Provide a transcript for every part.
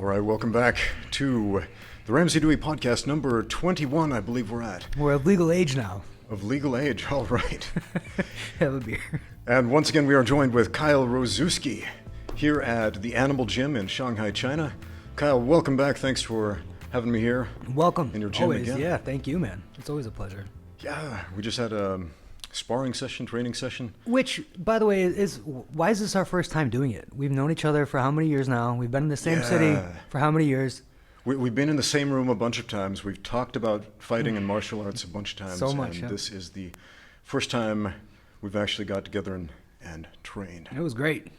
All right, welcome back to the Ramsey Dewey Podcast, number 21, I believe we're at. We're of legal age now. Of legal age, all right. Have a beer. And once again, we are joined with Kyle Rozewski here at the Animal Gym in Shanghai, China. Kyle, welcome back. Thanks for having me here. Welcome. In your gym always, again. Yeah, thank you, man. It's always a pleasure. Yeah, we just had a sparring session, training session. Which, by the way, why is this our first time doing it? We've known each other for how many years now? We've been in the same city for how many years? We've been in the same room a bunch of times. We've talked about fighting and martial arts a bunch of times. So much, and yeah. This is the first time we've actually got together and trained. It was great.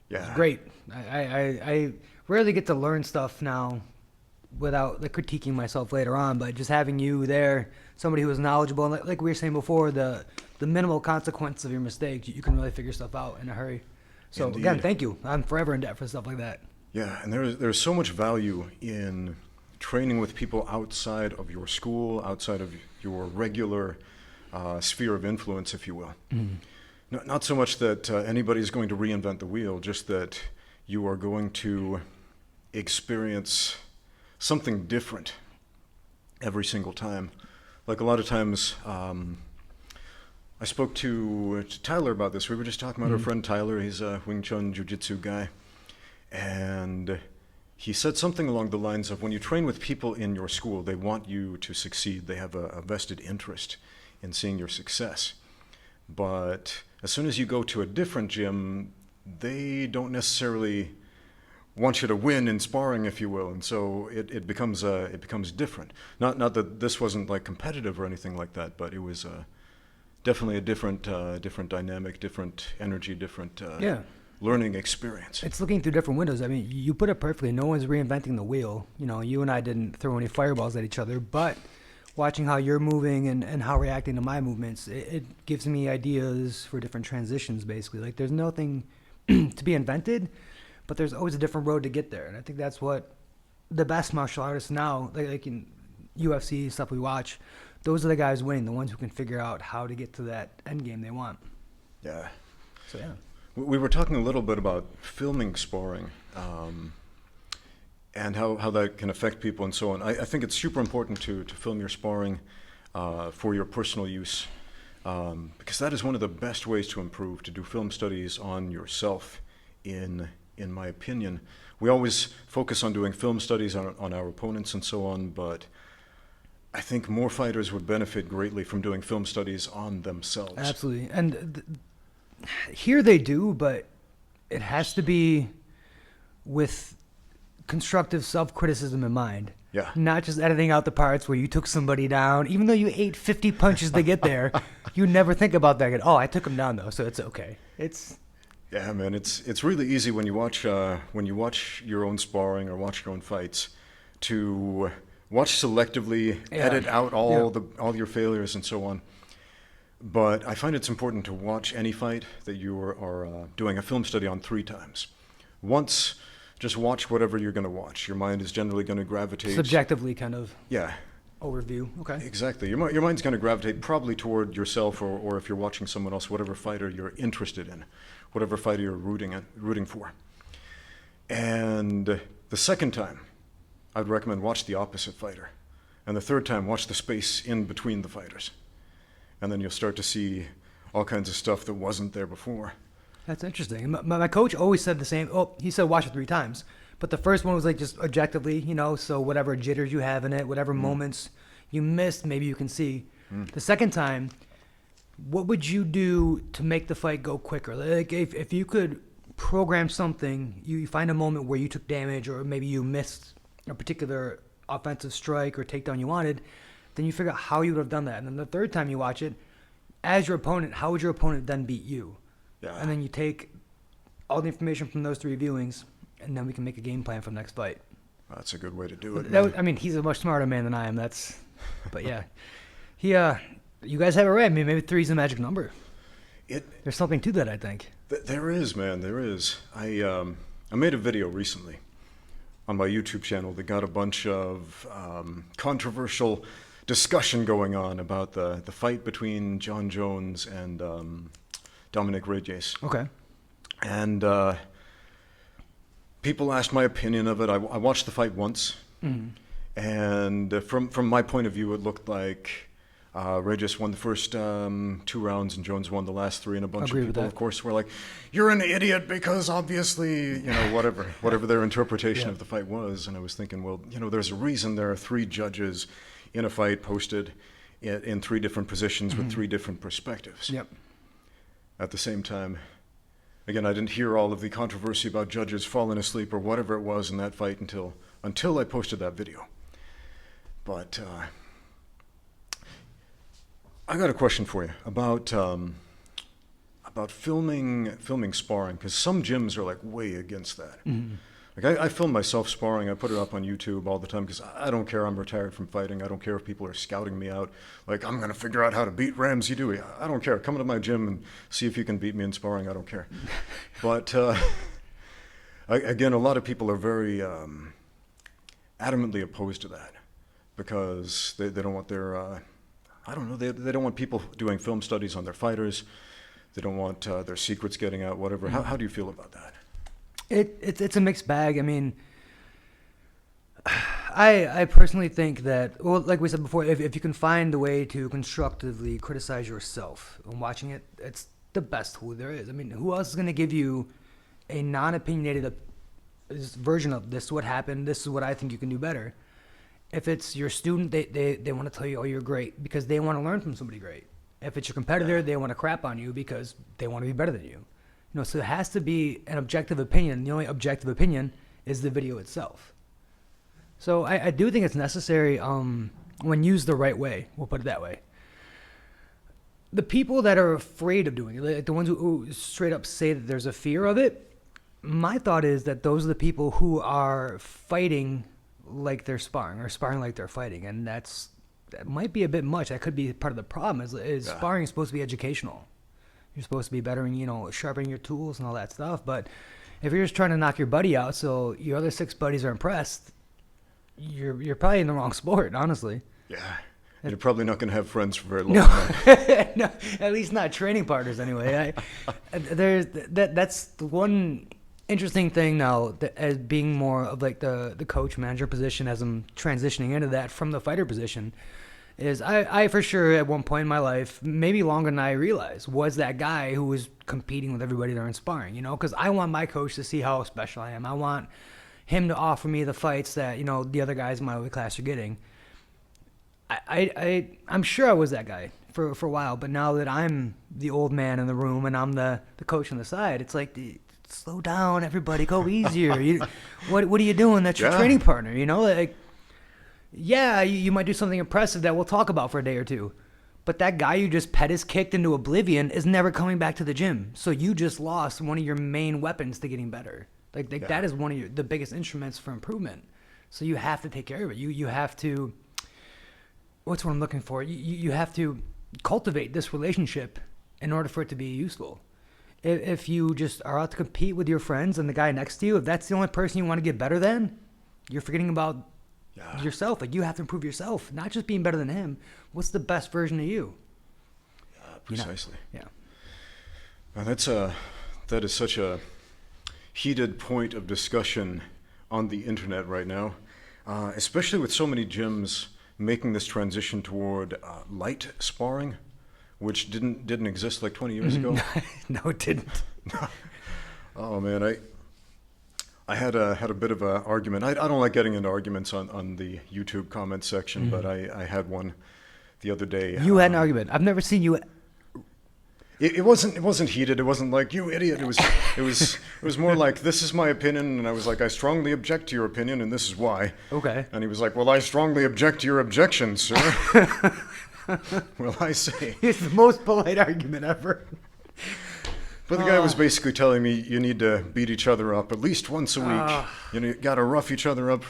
Yeah. It was great. I rarely get to learn stuff now without critiquing myself later on, but just having you there, somebody who is knowledgeable, and like we were saying before, the minimal consequence of your mistakes, you can really figure stuff out in a hurry. So Indeed. Again, thank you. I'm forever in debt for stuff like that. Yeah, and there's so much value in training with people outside of your school, outside of your regular sphere of influence, if you will. Mm-hmm. Not so much that anybody's going to reinvent the wheel, just that you are going to experience something different every single time. Like a lot of times, I spoke to Tyler about this. We were just talking about our friend Tyler. He's a Wing Chun Jiu-Jitsu guy. And he said something along the lines of, when you train with people in your school, they want you to succeed. They have a vested interest in seeing your success. But as soon as you go to a different gym, they don't necessarily want you to win in sparring, if you will. And so it becomes different. Not that this wasn't like competitive or anything like that, but it was definitely a different dynamic, different energy, different learning experience. It's looking through different windows. I mean, you put it perfectly. No one's reinventing the wheel. You know, you and I didn't throw any fireballs at each other, but watching how you're moving and how reacting to my movements, it gives me ideas for different transitions, basically. Like, there's nothing to be invented, but there's always a different road to get there. And I think that's what the best martial artists now, like in UFC, stuff we watch, those are the guys winning, the ones who can figure out how to get to that end game they want. Yeah. So, yeah. We were talking a little bit about filming sparring and how that can affect people and so on. I think it's super important to film your sparring for your personal use because that is one of the best ways to improve, to do film studies on yourself, in my opinion. We always focus on doing film studies on our opponents and so on, but I think more fighters would benefit greatly from doing film studies on themselves. Absolutely. And here they do, but it has to be with constructive self-criticism in mind. Yeah. Not just editing out the parts where you took somebody down. Even though you ate 50 punches to get there, you never think about that. I took him down, though, so it's okay. Yeah, man, it's really easy when you watch your own sparring or watch your own fights to watch selectively, edit out all your failures and so on. But I find it's important to watch any fight that you are doing a film study on 3 times. Once, just watch whatever you're going to watch. Your mind is generally going to gravitate. Subjectively, kind of. Yeah. Overview. Okay. Exactly. Your mind's going to gravitate probably toward yourself, or if you're watching someone else, whatever fighter you're interested in, whatever fighter you're rooting for. And the second time, I'd recommend watch the opposite fighter. And the third time, watch the space in between the fighters. And then you'll start to see all kinds of stuff that wasn't there before. That's interesting. My coach always said the same. He said watch it 3 times. But the first one was like just objectively, so whatever jitters you have in it, whatever moments you missed, maybe you can see. The second time, what would you do to make the fight go quicker? Like if you could program something, you find a moment where you took damage or maybe you missed a particular offensive strike or takedown you wanted, then you figure out how you would have done that. And then the third time you watch it, as your opponent, how would your opponent then beat you? Yeah. And then you take all the information from those 3 viewings, and then we can make a game plan for the next fight. That's a good way to do it. He's a much smarter man than I am. But yeah. You guys have it right. I mean, maybe 3 is the magic number. There's something to that, I think. There is, man. There is. I made a video recently on my YouTube channel that got a bunch of controversial discussion going on about the fight between John Jones and Dominic Reyes. Okay. And people asked my opinion of it. I watched the fight once, and from my point of view, it looked like Regis won the first 2 rounds and Jones won the last 3, and a bunch of people, of course, were like, "You're an idiot," because obviously, whatever their interpretation of the fight was. And I was thinking, well, there's a reason there are 3 judges in a fight posted in 3 different positions with 3 different perspectives. Yep. At the same time, again, I didn't hear all of the controversy about judges falling asleep or whatever it was in that fight until I posted that video. But I got a question for you about filming sparring, because some gyms are like way against that. Like I film myself sparring. I put it up on YouTube all the time because I don't care. I'm retired from fighting. I don't care if people are scouting me out. Like, I'm going to figure out how to beat Ramsey Dewey. I don't care. Come to my gym and see if you can beat me in sparring. I don't care. But again, a lot of people are very adamantly opposed to that because they don't want their, I don't know, they don't want people doing film studies on their fighters. They don't want their secrets getting out, whatever. How do you feel about that? It's a mixed bag. I mean, I personally think that, well, like we said before, if you can find a way to constructively criticize yourself when watching it, it's the best tool there is. I mean, who else is going to give you a non-opinionated version of this is what happened, this is what I think you can do better? If it's your student, they want to tell you, oh, you're great, because they want to learn from somebody great. If it's your competitor, they want to crap on you because they want to be better than you. So it has to be an objective opinion. The only objective opinion is the video itself. So I do think it's necessary when used the right way. We'll put it that way. The people that are afraid of doing it, like the ones who straight up say that there's a fear of it, my thought is that those are the people who are fighting like they're sparring or sparring like they're fighting. And that might be a bit much. That could be part of the problem is sparring is supposed to be educational. You're supposed to be bettering, sharpening your tools and all that stuff. But if you're just trying to knock your buddy out so your other 6 buddies are impressed, you're probably in the wrong sport, honestly. Yeah. You're probably not going to have friends for very long. No, at least not training partners anyway. That's the one interesting thing now, as being more of like the coach manager position as I'm transitioning into that from the fighter position, is I for sure at one point in my life, maybe longer than I realized, was that guy who was competing with everybody there in sparring, because I want my coach to see how special I am. I want him to offer me the fights that, the other guys in my weight class are getting. I'm sure I was that guy for a while, but now that I'm the old man in the room and I'm the coach on the side, it's like, slow down, everybody, go easier. What are you doing? That's your training partner, like. Yeah, you might do something impressive that we'll talk about for a day or two. But that guy you just pedis kicked into oblivion is never coming back to the gym. So you just lost one of your main weapons to getting better. Like that is one of the biggest instruments for improvement. So you have to take care of it. You have to, what's what I'm looking for? You have to cultivate this relationship in order for it to be useful. If you just are out to compete with your friends and the guy next to you, if that's the only person you want to get better than, you're forgetting about yourself. Like, you have to improve yourself, not just being better than him. What's the best version of you? Precisely. Yeah. Well, that is such a heated point of discussion on the internet right now, especially with so many gyms making this transition toward light sparring, which didn't exist like 20 years ago. No, it didn't. Oh man, I had a bit of an argument. I don't like getting into arguments on the YouTube comment section, but I had one the other day. You had an argument. I've never seen you. It wasn't heated. It wasn't like, you idiot. It was more like, this is my opinion, and I was like, I strongly object to your opinion, and this is why. Okay. And he was like, well, I strongly object to your objection, sir. Well, I say. It's the most polite argument ever. But the guy was basically telling me you need to beat each other up at least once a week. You got to rough each other up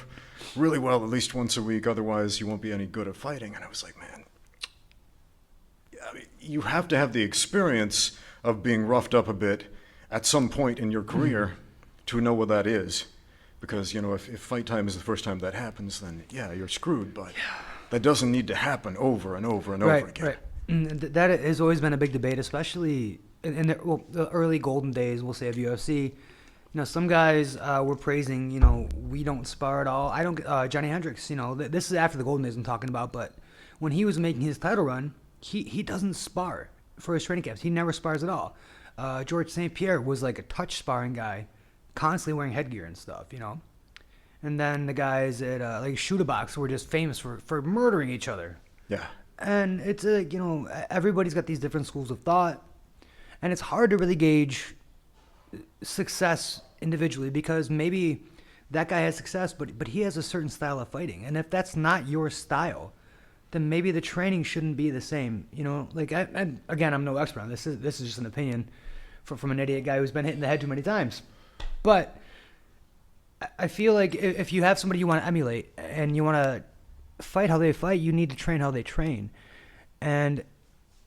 really well at least once a week, otherwise you won't be any good at fighting. And I was like, man, you have to have the experience of being roughed up a bit at some point in your career to know what that is. Because, if fight time is the first time that happens, then yeah, you're screwed. But that doesn't need to happen over and over and over again. Right. That has always been a big debate, especially in the early golden days, we'll say, of UFC. Some guys were praising, we don't spar at all. I don't. Johnny Hendricks, this is after the Golden Days I'm talking about, but when he was making his title run, he doesn't spar for his training camps. He never spars at all. George St. Pierre was like a touch sparring guy, constantly wearing headgear and stuff, And then the guys at like Shoot a Box were just famous for murdering each other. Yeah. And it's everybody's got these different schools of thought, and it's hard to really gauge success individually because maybe that guy has success, but he has a certain style of fighting, and if that's not your style, then maybe the training shouldn't be the same. Like and again, I'm no expert on this. This is just an opinion from an idiot guy who's been hit in the head too many times. But I feel like if you have somebody you want to emulate and you want to fight how they fight, you need to train how they train. And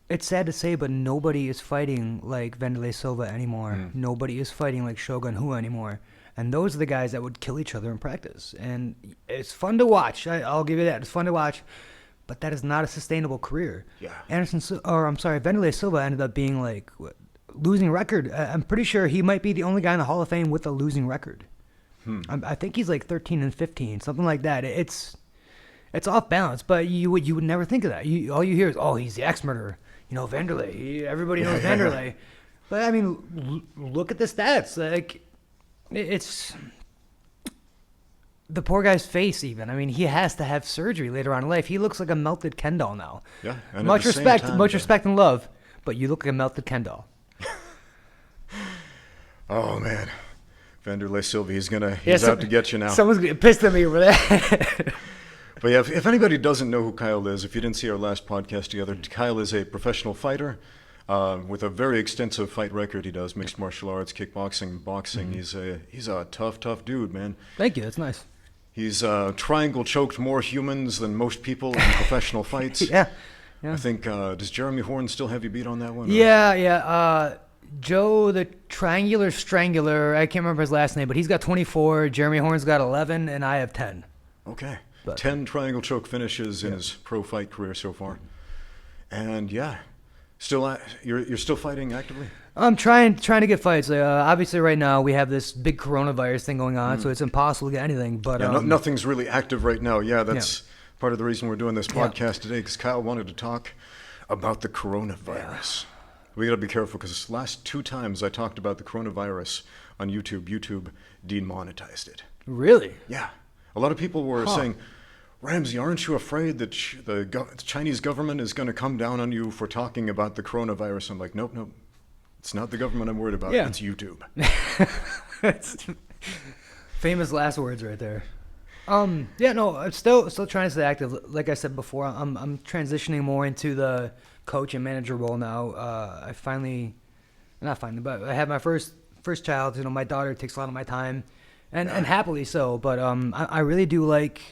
it's sad to say, but nobody is fighting like Vanderlei Silva anymore. Nobody is fighting like Shogun Rua anymore. And those are the guys that would kill each other in practice. And it's fun to watch. I'll give you that. It's fun to watch. But that is not a sustainable career. Yeah. Vanderlei Silva ended up being like losing record. I'm pretty sure he might be the only guy in the Hall of Fame with a losing record. I think he's like 13-15, something like that. It's off balance, but you would never think of that. All you hear is, oh, he's the ex-murderer. Vanderlei. Everybody knows Vanderlei. But I mean, look at the stats. Like, it's the poor guy's face. Even he has to have surgery later on in life. He looks like a melted Ken doll now. Yeah. And much respect and love, but you look like a melted Ken doll. Oh man, Vanderlei Silva, he's out to get you now. Someone's getting pissed at me over that. But yeah, if anybody doesn't know who Kyle is, if you didn't see our last podcast together, Kyle is a professional fighter with a very extensive fight record. He does mixed martial arts, kickboxing, boxing. He's a tough dude, man. Thank you. That's nice. He's triangle choked more humans than most people in professional fights. Yeah. I think, does Jeremy Horn still have you beat on that one? Yeah. Joe the Triangular Strangler, I can't remember his last name, but he's got 24. Jeremy Horn's got 11, and I have 10. Okay. 10 triangle choke finishes in his pro fight career so far. And yeah, you're still fighting actively? I'm trying to get fights. Obviously, right now we have this big coronavirus thing going on, so it's impossible to get anything. But nothing's really active right now. Yeah, that's part of the reason we're doing this podcast today, because Kyle wanted to talk about the coronavirus. We got to be careful because the last 2 times I talked about the coronavirus on YouTube demonetized it. Really? Yeah. A lot of people were saying, Ramsey, aren't you afraid that the Chinese government is going to come down on you for talking about the coronavirus? I'm like, nope. It's not the government I'm worried about. Yeah. It's YouTube. That's famous last words right there. I'm still trying to stay active. Like I said before, I'm transitioning more into the coach and manager role now. I have my first child. My daughter takes a lot of my time, and happily so. But I really do like,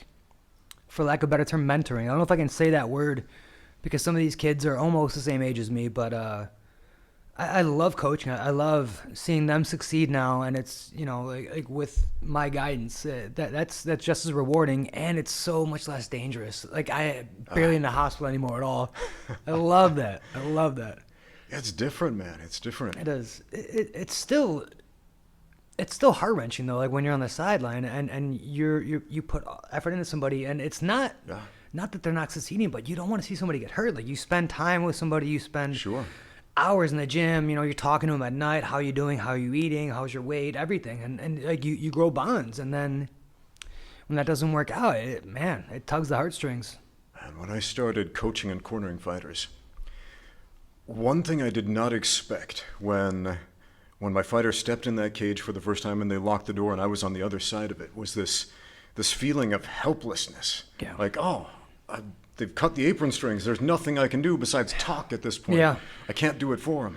for lack of a better term, mentoring. I don't know if I can say that word because some of these kids are almost the same age as me, but I love coaching. I love seeing them succeed now, and it's like with my guidance, that's just as rewarding, and it's so much less dangerous. Like I barely in the hospital anymore at all. I love that. Yeah, it's different, man. It's different. It is. It's still heart wrenching though. Like when you're on the sideline and you put effort into somebody, and it's not that they're not succeeding, but you don't want to see somebody get hurt. Like you spend time with somebody, you spend hours in the gym, you know, you're talking to them at night, how you doing, how you eating, how's your weight, everything. And like you grow bonds. And then when that doesn't work out, it tugs the heartstrings. And when I started coaching and cornering fighters, one thing I did not expect when my fighter stepped in that cage for the first time and they locked the door and I was on the other side of it was this feeling of helplessness. Yeah. Like, they've cut the apron strings. There's nothing I can do besides talk at this point. Yeah. I can't do it for him.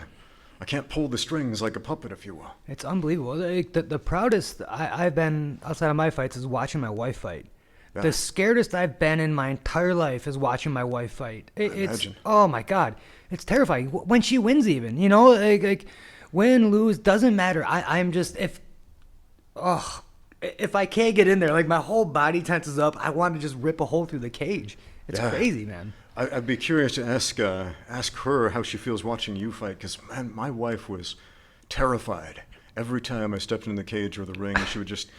I can't pull the strings like a puppet, if you will. It's unbelievable. The proudest I've been outside of my fights is watching my wife fight. Yeah. The scaredest I've been in my entire life is watching my wife fight. Imagine. Oh my God. It's terrifying. When she wins even, you know, like win, lose, doesn't matter. I'm just, if I can't get in there, like my whole body tenses up. I want to just rip a hole through the cage. It's crazy, man. I'd be curious to ask her how she feels watching you fight, because, man, my wife was terrified every time I stepped in the cage or the ring, she would just,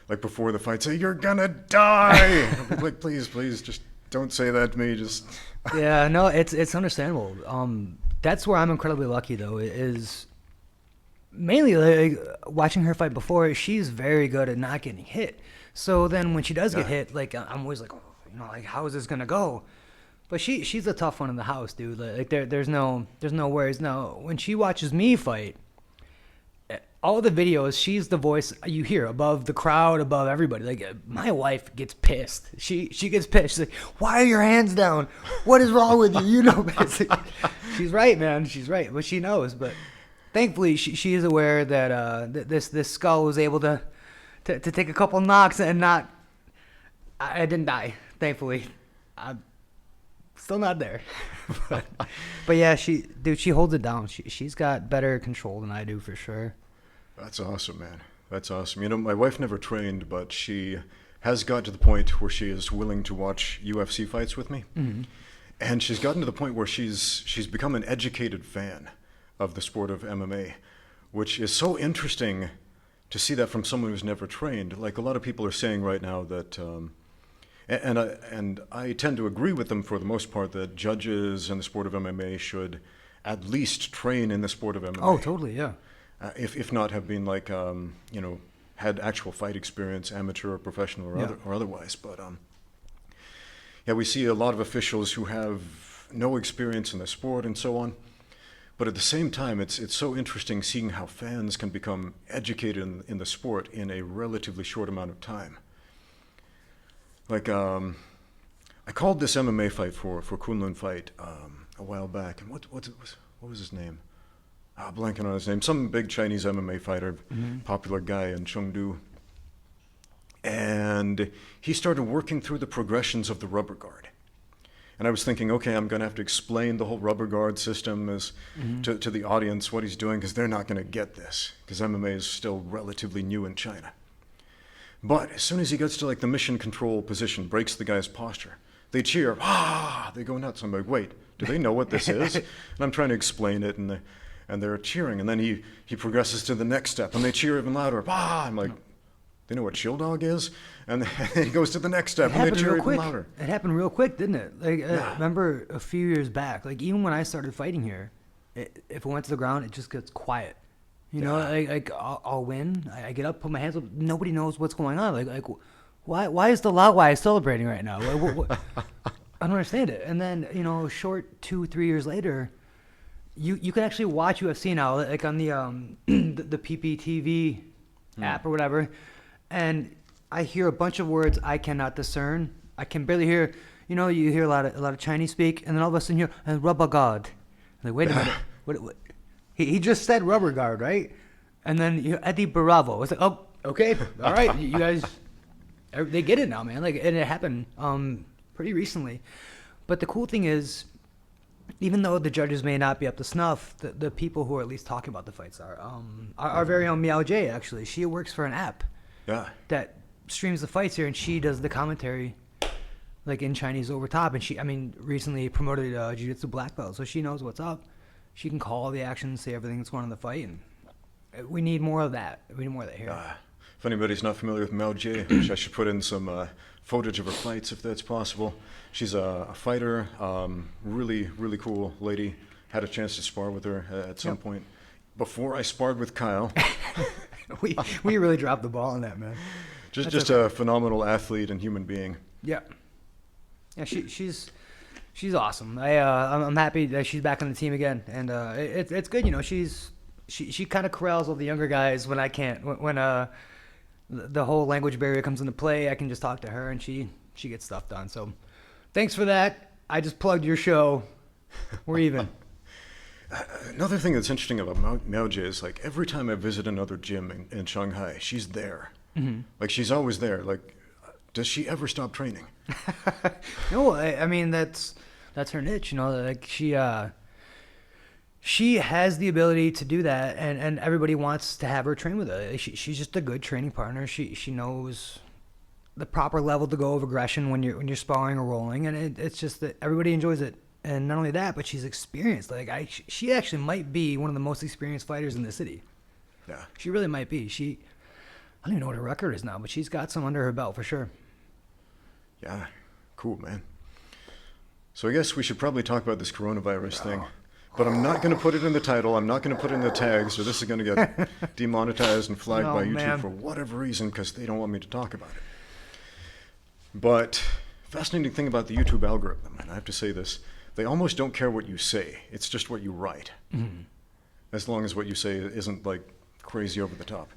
like before the fight, say, "You're gonna die." I'd be like, please, just don't say that to me. Just Yeah, no, it's understandable. That's where I'm incredibly lucky though, is mainly like watching her fight before. She's very good at not getting hit. So then when she does get hit, like I'm always like, oh, like how is this gonna go? But she's a tough one in the house, dude. Like there's no worries. No, when she watches me fight, all the videos, she's the voice you hear above the crowd, above everybody. Like my wife gets pissed. She gets pissed. She's like, "Why are your hands down? What is wrong with you?" You know, she's right, man. She's right, but she knows. But thankfully, she is aware that this skull was able to take a couple knocks and not. I didn't die, thankfully. I'm still not there, but yeah, she holds it down. She's got better control than I do for sure. That's awesome, man. That's awesome. You know, my wife never trained, but she has got to the point where she is willing to watch UFC fights with me. Mm-hmm. And she's gotten to the point where she's become an educated fan of the sport of MMA, which is so interesting to see that from someone who's never trained. Like a lot of people are saying right now that, and I tend to agree with them for the most part, that judges in the sport of MMA should at least train in the sport of MMA. Oh, totally, yeah. If not have been like, had actual fight experience, amateur or professional or otherwise. But yeah, we see a lot of officials who have no experience in the sport and so on. But at the same time, it's so interesting seeing how fans can become educated in the sport in a relatively short amount of time. Like, I called this MMA fight for Kunlun Fight a while back. And what was his name? Blanking on his name. Some big Chinese MMA fighter, popular guy in Chengdu. And he started working through the progressions of the rubber guard. And I was thinking, okay, I'm going to have to explain the whole rubber guard system to the audience, what he's doing, because they're not going to get this, because MMA is still relatively new in China. But as soon as he gets to like the mission control position, breaks the guy's posture, they cheer, they go nuts. I'm like, wait, do they know what this is? And I'm trying to explain it, and they're cheering. And then he progresses to the next step, and they cheer even louder. I'm like, they know what chill dog is? And he goes to the next step, and they cheer even louder. It happened real quick, didn't it? Like, I remember a few years back, like even when I started fighting here, if it went to the ground, it just gets quiet. You know, like I'll win. I get up, put my hands up. Nobody knows what's going on. Like why is the Lawai celebrating right now? What? I don't understand it. And then, short 2-3 years later, you can actually watch UFC now, like on the the PPTV app or whatever, and I hear a bunch of words I cannot discern. I can barely hear. You hear a lot of Chinese speak, and then all of a sudden you hear and rubber guard. Like, wait a minute, what? He just said rubber guard, right? And then Eddie Bravo. It's like, oh, okay, all right, you guys, they get it now, man. Like, and it happened pretty recently. But the cool thing is, even though the judges may not be up to snuff, the people who are at least talking about the fights are. Our very own Miao J, actually, she works for an app that streams the fights here, and she does the commentary, like in Chinese over top. And she, recently promoted jiu-jitsu black belt, so she knows what's up. She can call the action, say everything that's going on in the fight, and we need more of that. We need more of that here. If anybody's not familiar with Mao J, I should put in some footage of her fights if that's possible. She's a fighter, really, really cool lady. Had a chance to spar with her at some point. Before I sparred with Kyle. we really dropped the ball on that, man. Just okay. A phenomenal athlete and human being. Yeah. Yeah, she's awesome. I'm happy that she's back on the team again, and it's good. She kind of corrals all the younger guys when I can't. When the whole language barrier comes into play, I can just talk to her, and she gets stuff done. So, thanks for that. I just plugged your show. We're even. Another thing that's interesting about Miao J is like every time I visit another gym in Shanghai, she's there. Mm-hmm. Like she's always there. Like, does she ever stop training? No, that's her niche. Like she has the ability to do that, and everybody wants to have her train with her. She's just a good training partner. She knows the proper level to go of aggression when you're sparring or rolling, and it's just that everybody enjoys it. And not only that, but she's experienced. Like she actually might be one of the most experienced fighters in the city. Yeah. She really might be. I don't even know what her record is now, but she's got some under her belt for sure. Yeah. Cool, man. So I guess we should probably talk about this coronavirus thing. But I'm not going to put it in the title. I'm not going to put it in the tags, or this is going to get demonetized and flagged by YouTube for whatever reason, because they don't want me to talk about it. But fascinating thing about the YouTube algorithm, and I have to say this, they almost don't care what you say. It's just what you write. Mm-hmm. As long as what you say isn't like crazy over the top.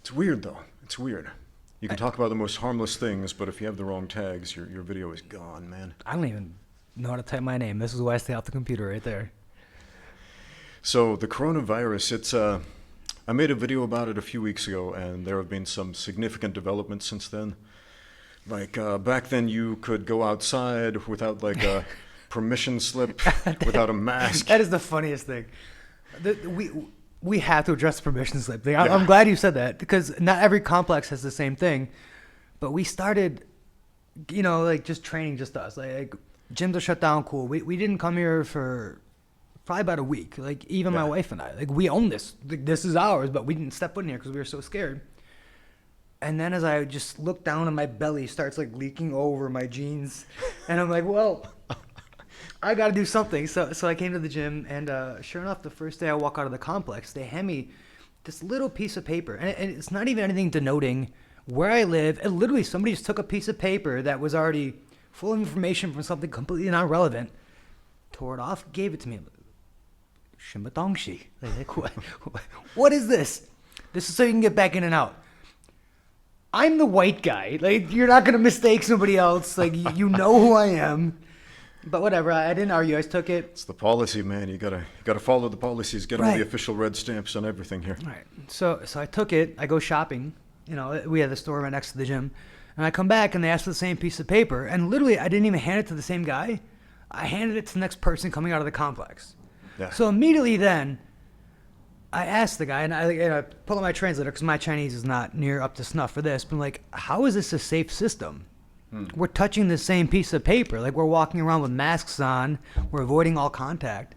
It's weird though. It's weird. You can talk about the most harmless things, but if you have the wrong tags, your video is gone, man. I don't even know how to type my name. This is why I stay off the computer right there. So the coronavirus, I made a video about it a few weeks ago, and there have been some significant developments since then. Like back then you could go outside without like a permission slip, without a mask. That is the funniest thing. We have to address the permission slip thing. I'm glad you said that, because not every complex has the same thing. But we started, like just training just us. Like gyms are shut down, cool. We didn't come here for probably about a week. Like even my wife and I, like we own this. Like, this is ours, but we didn't step foot in here because we were so scared. And then as I just look down and my belly starts like leaking over my jeans, and I'm like, well, I got to do something. So I came to the gym, and sure enough, the first day I walk out of the complex, they hand me this little piece of paper, and it's not even anything denoting where I live. And literally, somebody just took a piece of paper that was already full of information from something completely non-relevant, tore it off, gave it to me. Shimbadongshi. Like, what is this? This is so you can get back in and out. I'm the white guy. Like, you're not going to mistake somebody else. Like, you know who I am. But whatever, I didn't argue. I just took it. It's the policy, man. You gotta follow the policies. Get all the official red stamps on everything here. Right. So I took it. I go shopping. We had the store right next to the gym. And I come back, and they asked for the same piece of paper. And literally, I didn't even hand it to the same guy. I handed it to the next person coming out of the complex. Yeah. So immediately then, I asked the guy, and I pull out my translator because my Chinese is not near up to snuff for this. But I'm like, how is this a safe system? We're touching the same piece of paper. Like, we're walking around with masks on. We're avoiding all contact.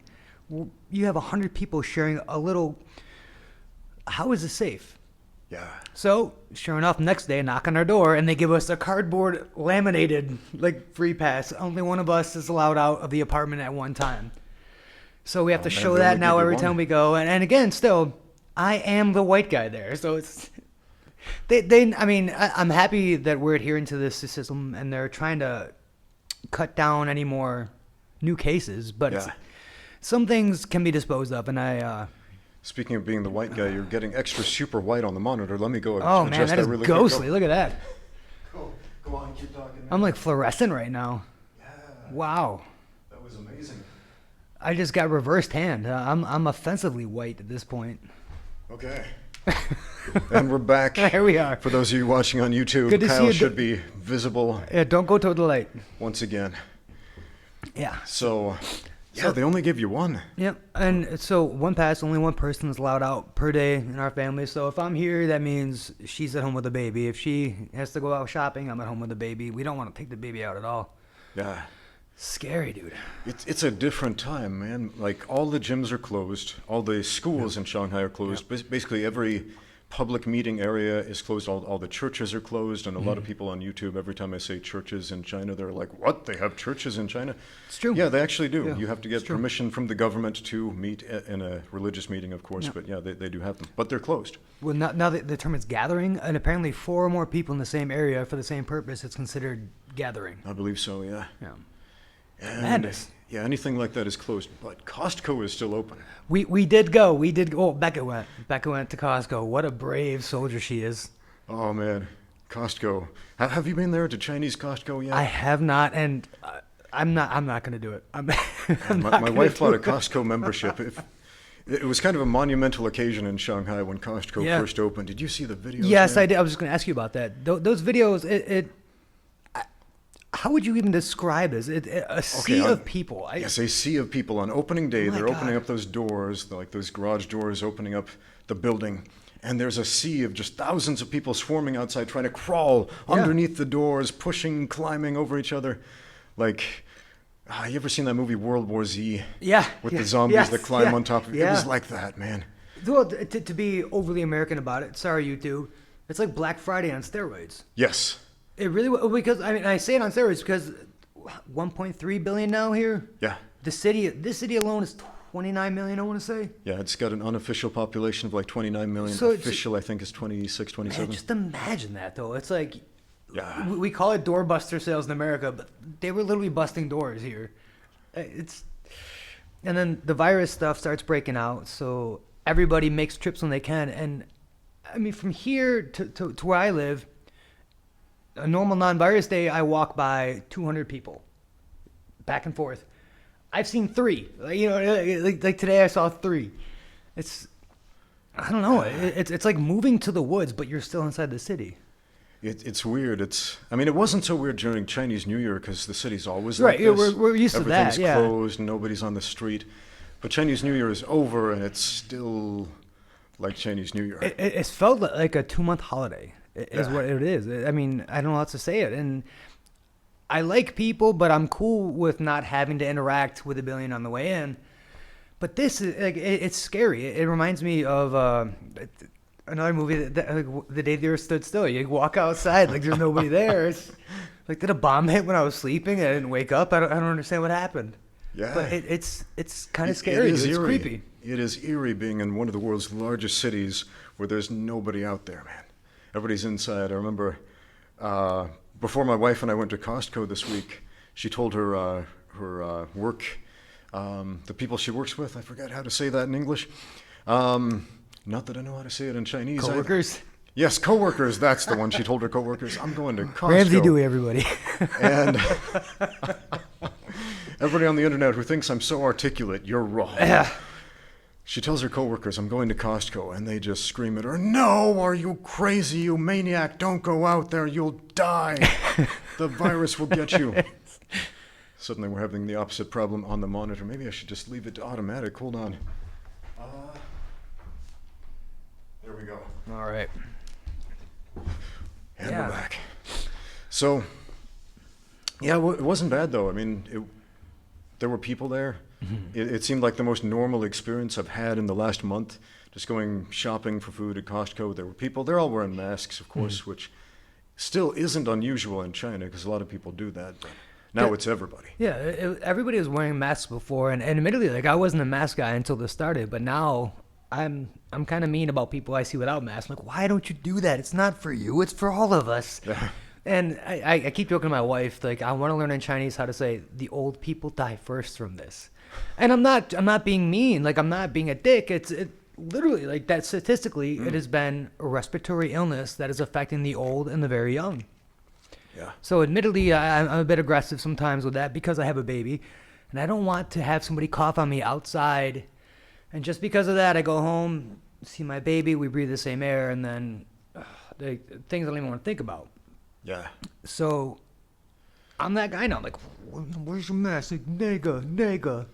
You have 100 people sharing a little. How is this safe? Yeah. So, sure enough, next day, knock on our door, and they give us a cardboard laminated, like, free pass. Only one of us is allowed out of the apartment at one time. So we have to show that now every time we go. And again, still, I am the white guy there. So it's... I'm happy that we're adhering to this system, and they're trying to cut down any more new cases, but some things can be disposed of, and I... Speaking of being the white guy, you're getting extra super white on the monitor. Let me go oh, man, that is really ghostly. Look at that. Go on, keep talking. Man. I'm like fluorescent right now. Yeah. Wow. That was amazing. I just got reversed hand. I'm offensively white at this point. Okay. And we're back. Here we are. For those of you watching on YouTube, good to Kyle see you. Should be visible. Yeah, don't go toward the light. Once again. Yeah. So they only give you one. Yep. And so one pass, only one person is allowed out per day in our family. So if I'm here, that means she's at home with the baby. If she has to go out shopping, I'm at home with the baby. We don't want to take the baby out at all. Yeah. Scary, dude. It's a different time, man. Like, all the gyms are closed. All the schools in Shanghai are closed. Basically, every public meeting area is closed. All the churches are closed. And a lot of people on YouTube, every time I say churches in China, they're like, what? They have churches in China? It's true. Yeah, they actually do. Yeah, you have to get permission from the government to meet in a religious meeting, of course. Yeah. But they do have them. But they're closed. Well, now the term is gathering, and apparently 4 or more people in the same area for the same purpose, it's considered gathering. I believe so, yeah. Yeah. Madness. Yeah, anything like that is closed, but Costco is still open. We did go. Oh, Becca went. Becca went to Costco. What a brave soldier she is. Oh man, Costco. Have you been there to Chinese Costco yet? I have not, and I'm not going to do it. My wife bought a Costco membership. It was kind of a monumental occasion in Shanghai when Costco first opened. Did you see the videos? Yes, man? I did. I was just going to ask you about that. Those videos. How would you even describe this? A sea of people. Yes, a sea of people. On opening day, they're opening up those doors, like those garage doors, opening up the building. And there's a sea of just thousands of people swarming outside, trying to crawl underneath the doors, pushing, climbing over each other. Like, you ever seen that movie World War Z? Yeah. With the zombies that climb on top of it? It was like that, man. Well, to be overly American about it, sorry, YouTube. It's like Black Friday on steroids. Yes. It really, because I say it on steroids because 1.3 billion now here. Yeah. This city alone is 29 million, I want to say. Yeah, it's got an unofficial population of like 29 million. So official, I think, is 26, 27. Man, just imagine that, though. It's like, Yeah. we call it doorbuster sales in America, but they were literally busting doors here. And then the virus stuff starts breaking out, so everybody makes trips when they can. And I mean, from here to where I live, a normal non-virus day, I walk by 200 people, back and forth. I've seen 3. Like today, I saw 3. I don't know. It's like moving to the woods, but you're still inside the city. It's weird. I mean, it wasn't so weird during Chinese New Year because the city's always Right, like this. we're used to that, Everything's yeah. closed, nobody's on the street. But Chinese New Year is over, and it's still like Chinese New Year. It's felt like a 2-month holiday, is what it is. I mean, I don't know how else to say it. And I like people, but I'm cool with not having to interact with a billion on the way in. But this is like it's scary. It reminds me of another movie that The Day the Earth Stood Still. You walk outside like there's nobody there. It's like, did a bomb hit when I was sleeping? I didn't wake up. I don't understand what happened. Yeah. But it's kind of scary. It's eerie. creepy. It is eerie being in one of the world's largest cities where there's nobody out there, man. Everybody's inside. I remember before my wife and I went to Costco this week, she told her work, the people she works with, I forgot how to say that in English. Not that I know how to say it in Chinese. Coworkers? Yes, coworkers. That's the one. She told her coworkers, I'm going to Costco. Ramsey Dewey, everybody. And everybody on the internet who thinks I'm so articulate, you're wrong. Yeah. She tells her coworkers, I'm going to Costco, and they just scream at her, no, are you crazy, you maniac, don't go out there, you'll die. The virus will get you. Suddenly we're having the opposite problem on the monitor. Maybe I should just leave it to automatic. Hold on. There we go. All right. And we're back. So, yeah, it wasn't bad, though. I mean, there were people there. Mm-hmm. It seemed like the most normal experience I've had in the last month, just going shopping for food at Costco. There were people. They're all wearing masks, of course, which still isn't unusual in China because a lot of people do that. But now it's everybody. Yeah, everybody was wearing masks before, and admittedly, like I wasn't a mask guy until this started, but now I'm kind of mean about people I see without masks. I'm like, why don't you do that? It's not for you. It's for all of us. Yeah. And I keep joking to my wife, like, I want to learn in Chinese how to say, the old people die first from this. And I'm not being mean. Like, I'm not being a dick. It literally, like, that statistically, it has been a respiratory illness that is affecting the old and the very young. Yeah. So admittedly, I'm a bit aggressive sometimes with that because I have a baby. And I don't want to have somebody cough on me outside. And just because of that, I go home, see my baby, we breathe the same air, and then things I don't even want to think about. Yeah. So I'm that guy now. I'm like, where's your mask? Like, nigga.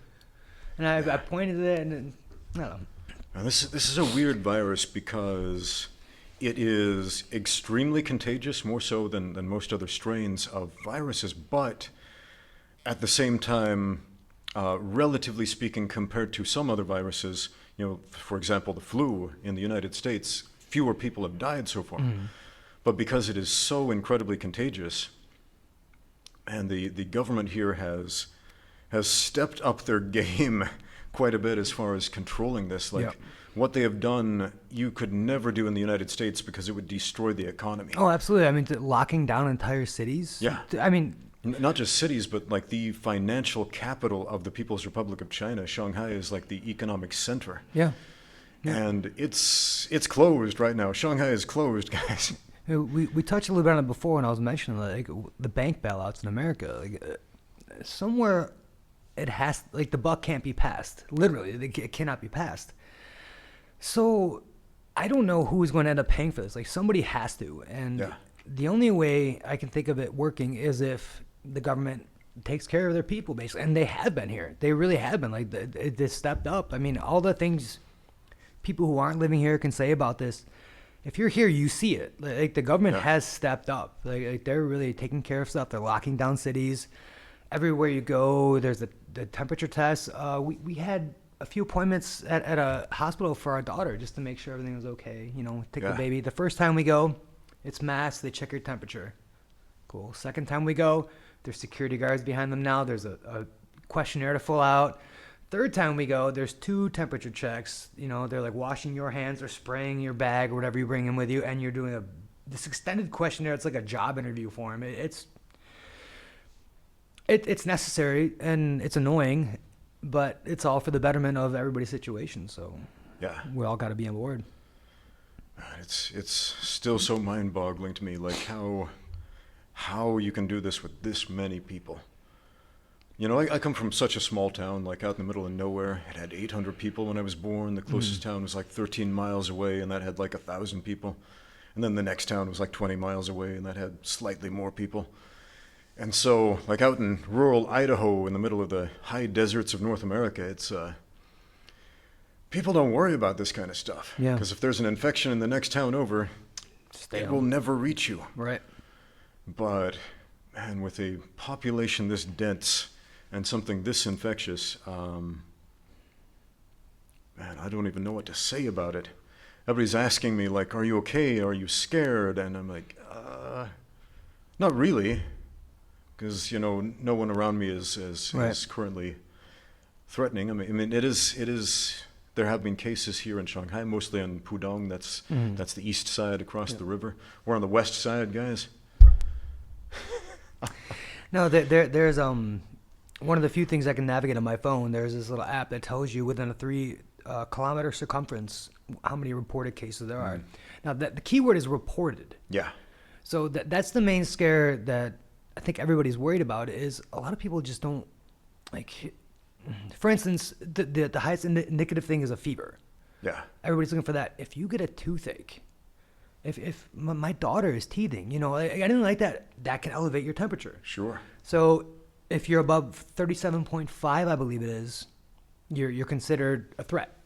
And I pointed at it, and I don't know. Now, this is a weird virus because it is extremely contagious, more so than most other strains of viruses, but at the same time, relatively speaking, compared to some other viruses, for example, the flu in the United States, fewer people have died so far. Mm. But because it is so incredibly contagious, and the government here has stepped up their game quite a bit as far as controlling this. Like, what they have done, you could never do in the United States because it would destroy the economy. Oh, absolutely. I mean, locking down entire cities. Yeah. I mean, not just cities, but like the financial capital of the People's Republic of China. Shanghai is like the economic center. Yeah. And it's closed right now. Shanghai is closed, guys. We touched a little bit on it before when I was mentioning like the bank bailouts in America. Like somewhere, it has the buck can't be passed. Literally, it cannot be passed. So I don't know who is going to end up paying for this. Like somebody has to, and the only way I can think of it working is if the government takes care of their people, basically, and they have been here. They really have been. Like they stepped up. I mean, all the things people who aren't living here can say about this. If you're here, you see it. Like the government has stepped up. Like they're really taking care of stuff. They're locking down cities. Everywhere you go, there's the temperature tests. We had a few appointments at a hospital for our daughter just to make sure everything was okay. Take the baby. The first time we go, it's masked. They check your temperature. Cool. Second time we go, there's security guards behind them now. There's a questionnaire to fill out. Third time we go, there's 2 temperature checks. They're like washing your hands or spraying your bag or whatever you bring in with you, and you're doing this extended questionnaire. It's like a job interview for him. It's necessary and it's annoying, but it's all for the betterment of everybody's situation. So Yeah. we all got to be on board. It's still so mind-boggling to me, like how you can do this with this many people. I come from such a small town, like out in the middle of nowhere. It had 800 people when I was born. The closest town was like 13 miles away, and that had like 1,000 people. And then the next town was like 20 miles away, and that had slightly more people. And so, like out in rural Idaho, in the middle of the high deserts of North America, it's people don't worry about this kind of stuff. Yeah. Because if there's an infection in the next town over, it will never reach you. Right. But, man, with a population this dense and something this infectious, man, I don't even know what to say about it. Everybody's asking me, like, are you okay? Are you scared? And I'm like, not really. Because, no one around me is currently threatening. I mean, it is. There have been cases here in Shanghai, mostly on Pudong. That's the east side across the river. We're on the west side, guys. No, there's one of the few things I can navigate on my phone. There's this little app that tells you within a 3-kilometer circumference how many reported cases there are. Now, the key word is reported. Yeah. So that's the main scare that I think everybody's worried about, is a lot of people just don't, like, for instance, the highest indicative thing is a fever. Yeah. Everybody's looking for that. If you get a toothache, if my daughter is teething, I didn't like that can elevate your temperature. Sure. So if you're above 37.5, I believe it is, you're considered a threat.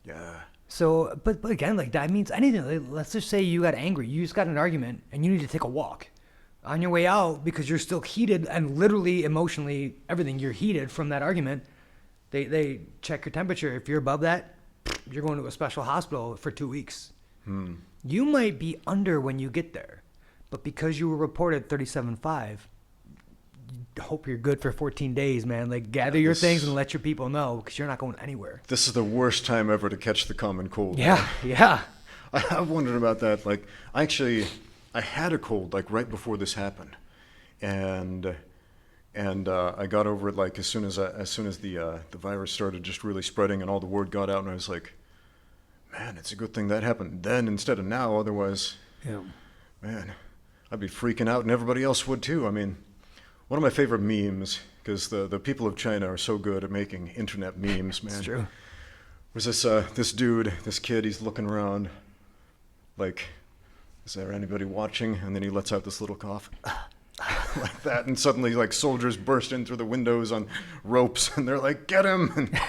Yeah. So, but again, like, that means anything. Like, let's just say you got angry. You just got in an argument and you need to take a walk. On your way out, because you're still heated and literally emotionally everything, you're heated from that argument, they check your temperature. If you're above that, you're going to a special hospital for 2 weeks. You might be under when you get there, but because you were reported 37.5, hope you're good for 14 days, man. Like, gather your things and let your people know, because you're not going anywhere. This is the worst time ever to catch the common cold. Yeah. I've wondered about that. Like, I had a cold like right before this happened, and I got over it like as soon as the virus started just really spreading and all the word got out, and I was like, man, it's a good thing that happened then instead of now. Otherwise, man, I'd be freaking out, and everybody else would too. I mean, one of my favorite memes, because the people of China are so good at making internet memes, man. It's true. Was this dude, this kid? He's looking around, like, is there anybody watching? And then he lets out this little cough like that. And suddenly, like, soldiers burst in through the windows on ropes. And they're like, get him. And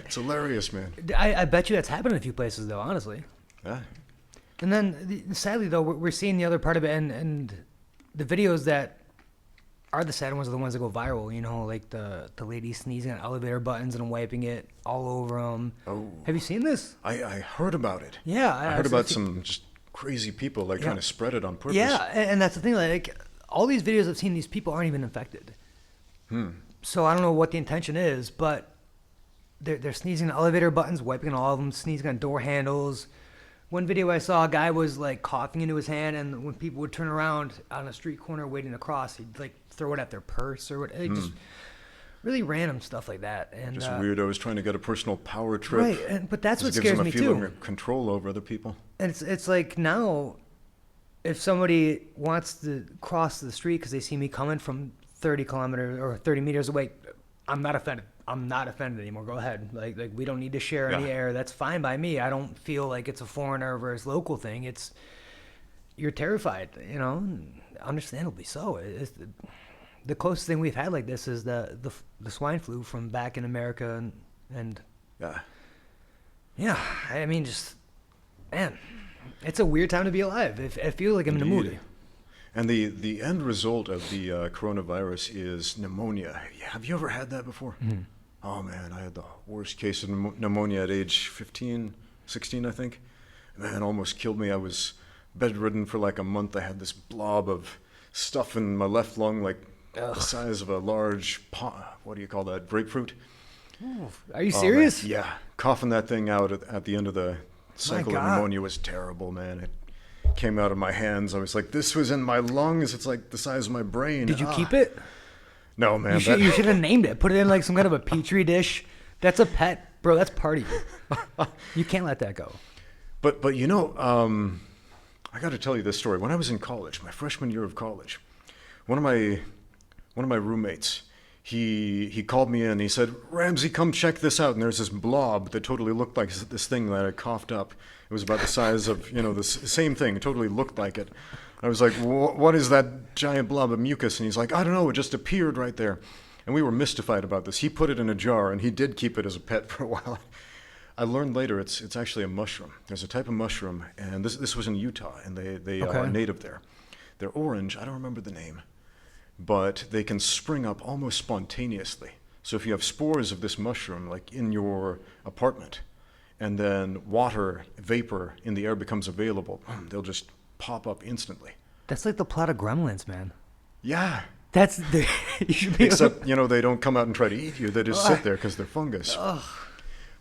it's hilarious, man. I bet you that's happened in a few places, though, honestly. Yeah. And then, sadly, though, we're seeing the other part of it. And the videos that are the sad ones are the ones that go viral, like the lady sneezing on elevator buttons and wiping it all over them. Oh. Have you seen this? I heard about it. Yeah. I heard about some just crazy people like trying to spread it on purpose. Yeah, and that's the thing. Like, all these videos I've seen, these people aren't even infected. So I don't know what the intention is, but they're sneezing on elevator buttons, wiping all of them, sneezing on door handles. One video I saw, a guy was like coughing into his hand, and when people would turn around on a street corner waiting to cross, he'd like throw it at their purse or whatever. Just really random stuff like that. And just weirdos trying to get a personal power trip. Right, but that's what scares me too. Gives them a feeling of control over other people. And it's like, now, if somebody wants to cross the street because they see me coming from 30 kilometers or 30 meters away, I'm not offended. I'm not offended anymore. Go ahead. Like we don't need to share any air. That's fine by me. I don't feel like it's a foreigner versus local thing. You're terrified, understandably so. It's the closest thing we've had like this is the swine flu from back in America, and I mean, just, man, it's a weird time to be alive. I feel like I'm in a movie. And the end result of the coronavirus is pneumonia. Have you ever had that before? Oh man, I had the worst case of pneumonia at age 15, 16, I think. Man, almost killed me. I was bedridden for like a month. I had this blob of stuff in my left lung, like the size of a large, what do you call that, grapefruit? Are you serious? Man, yeah, coughing that thing out at the end of the cycle of God. pneumonia was terrible, man. It came out of my hands. I was like, this was in my lungs. It's like the size of my brain. Did you keep it? No, man. You should have named it. Put it in like some kind of a petri dish. That's a pet, bro. That's part of you. You can't let that go. But you know, I got to tell you this story. When I was in college, my freshman year of college, one of my roommates, he called me in. He said, "Ramsey, come check this out." And there's this blob that totally looked like this thing that I coughed up. It was about the size of, the same thing. It totally looked like it. I was like, "What is that giant blob of mucus?" And he's like, "I don't know. It just appeared right there." And we were mystified about this. He put it in a jar, and he did keep it as a pet for a while. I learned later it's actually a mushroom. There's a type of mushroom, and this was in Utah, and they are native there. They're orange. I don't remember the name, but they can spring up almost spontaneously. So if you have spores of this mushroom, like in your apartment, and then water, vapor in the air becomes available, they'll just pop up instantly. That's like the plot of Gremlins, man. Yeah. That's the. You should be Except, they don't come out and try to eat you. They just sit there because they're fungus.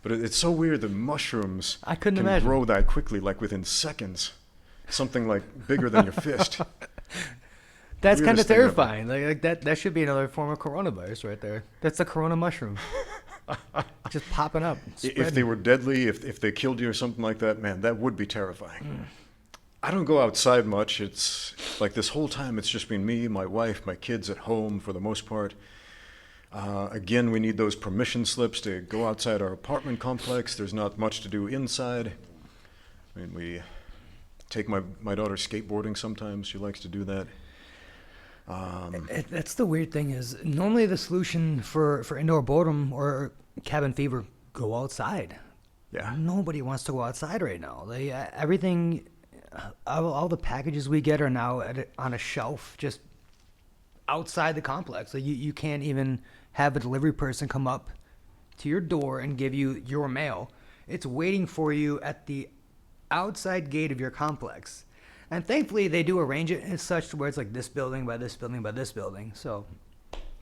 But it's so weird that mushrooms I couldn't can imagine. grow that quickly, like within seconds. Something like bigger than your fist. That's kind Weirdest of thing ever. terrifying. Like that should be another form of coronavirus right there. That's the corona mushroom. Just popping up. If spreading. they were deadly, if they killed you or something like that, man, that would be terrifying. I don't go outside much. It's like this whole time it's just been me, my wife, my kids at home for the most part. Again, we need those permission slips to go outside our apartment complex. There's not much to do inside. I mean, we take my daughter skateboarding sometimes. She likes to do that. That's the weird thing is normally the solution for indoor boredom or cabin fever, go outside. Yeah. Nobody wants to go outside right now. Everything, all the packages we get are now on a shelf just outside the complex. Like you can't even have a delivery person come up to your door and give you your mail. It's waiting for you at the outside gate of your complex. And thankfully, they do arrange it as such to where it's like this building by this building by this building. So,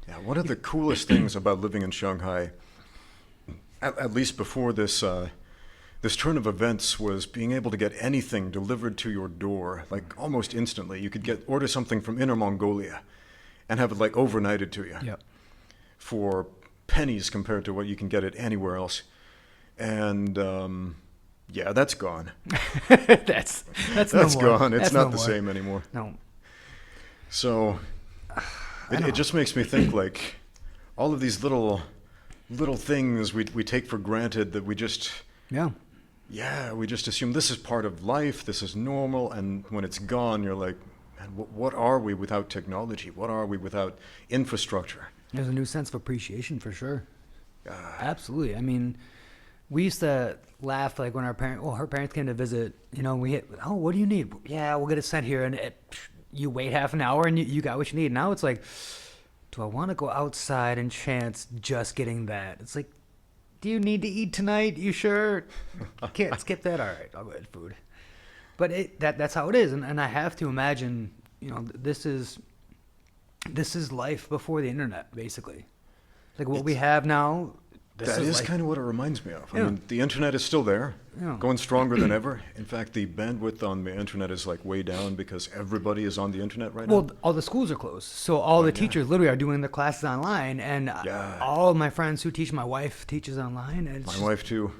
Yeah, one of the coolest things about living in Shanghai, at least before this this turn of events, was being able to get anything delivered to your door, like almost instantly. You could order something from Inner Mongolia and have it like overnighted to you for pennies compared to what you can get it anywhere else. And yeah, that's gone. that's no more. Gone. It's That's not no the more. same anymore. No. So it just makes me think like all of these little things we take for granted that we just assume this is part of life, this is normal, and when it's gone, you're like, man, what are we without technology? What are we without infrastructure? There's a new sense of appreciation for sure. Absolutely. I mean, we used to laugh like when her parents came to visit, what do you need? Yeah, we'll get it sent here. And you wait half an hour and you got what you need. Now it's like, do I want to go outside and chance just getting that? It's like, do you need to eat tonight? You sure? Can't skip that? All right, I'll go get food. But that's how it is. And I have to imagine, this is life before the internet, basically. Like what we have now. That is kind of what it reminds me of. Yeah. I mean, the internet is still there, Yeah. going stronger than ever. In fact, the bandwidth on the internet is like way down because everybody is on the internet right now. Well, all the schools are closed, so all the teachers literally are doing their classes online, and all of my friends who teach, my wife teaches online, and My wife too.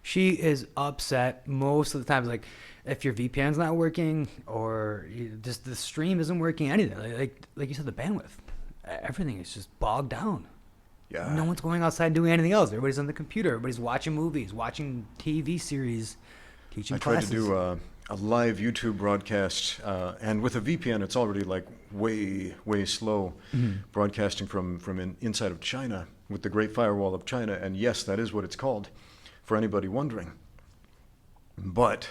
she is upset most of the time. Like if your VPN's not working or just the stream isn't working, anything like you said, the bandwidth, everything is just bogged down. Yeah. No one's going outside doing anything else. Everybody's on the computer. Everybody's watching movies, watching TV series, teaching classes. I tried to do a live YouTube broadcast, and with a VPN, it's already like way slow, broadcasting from inside of China with the Great Firewall of China. And yes, that is what it's called, for anybody wondering. But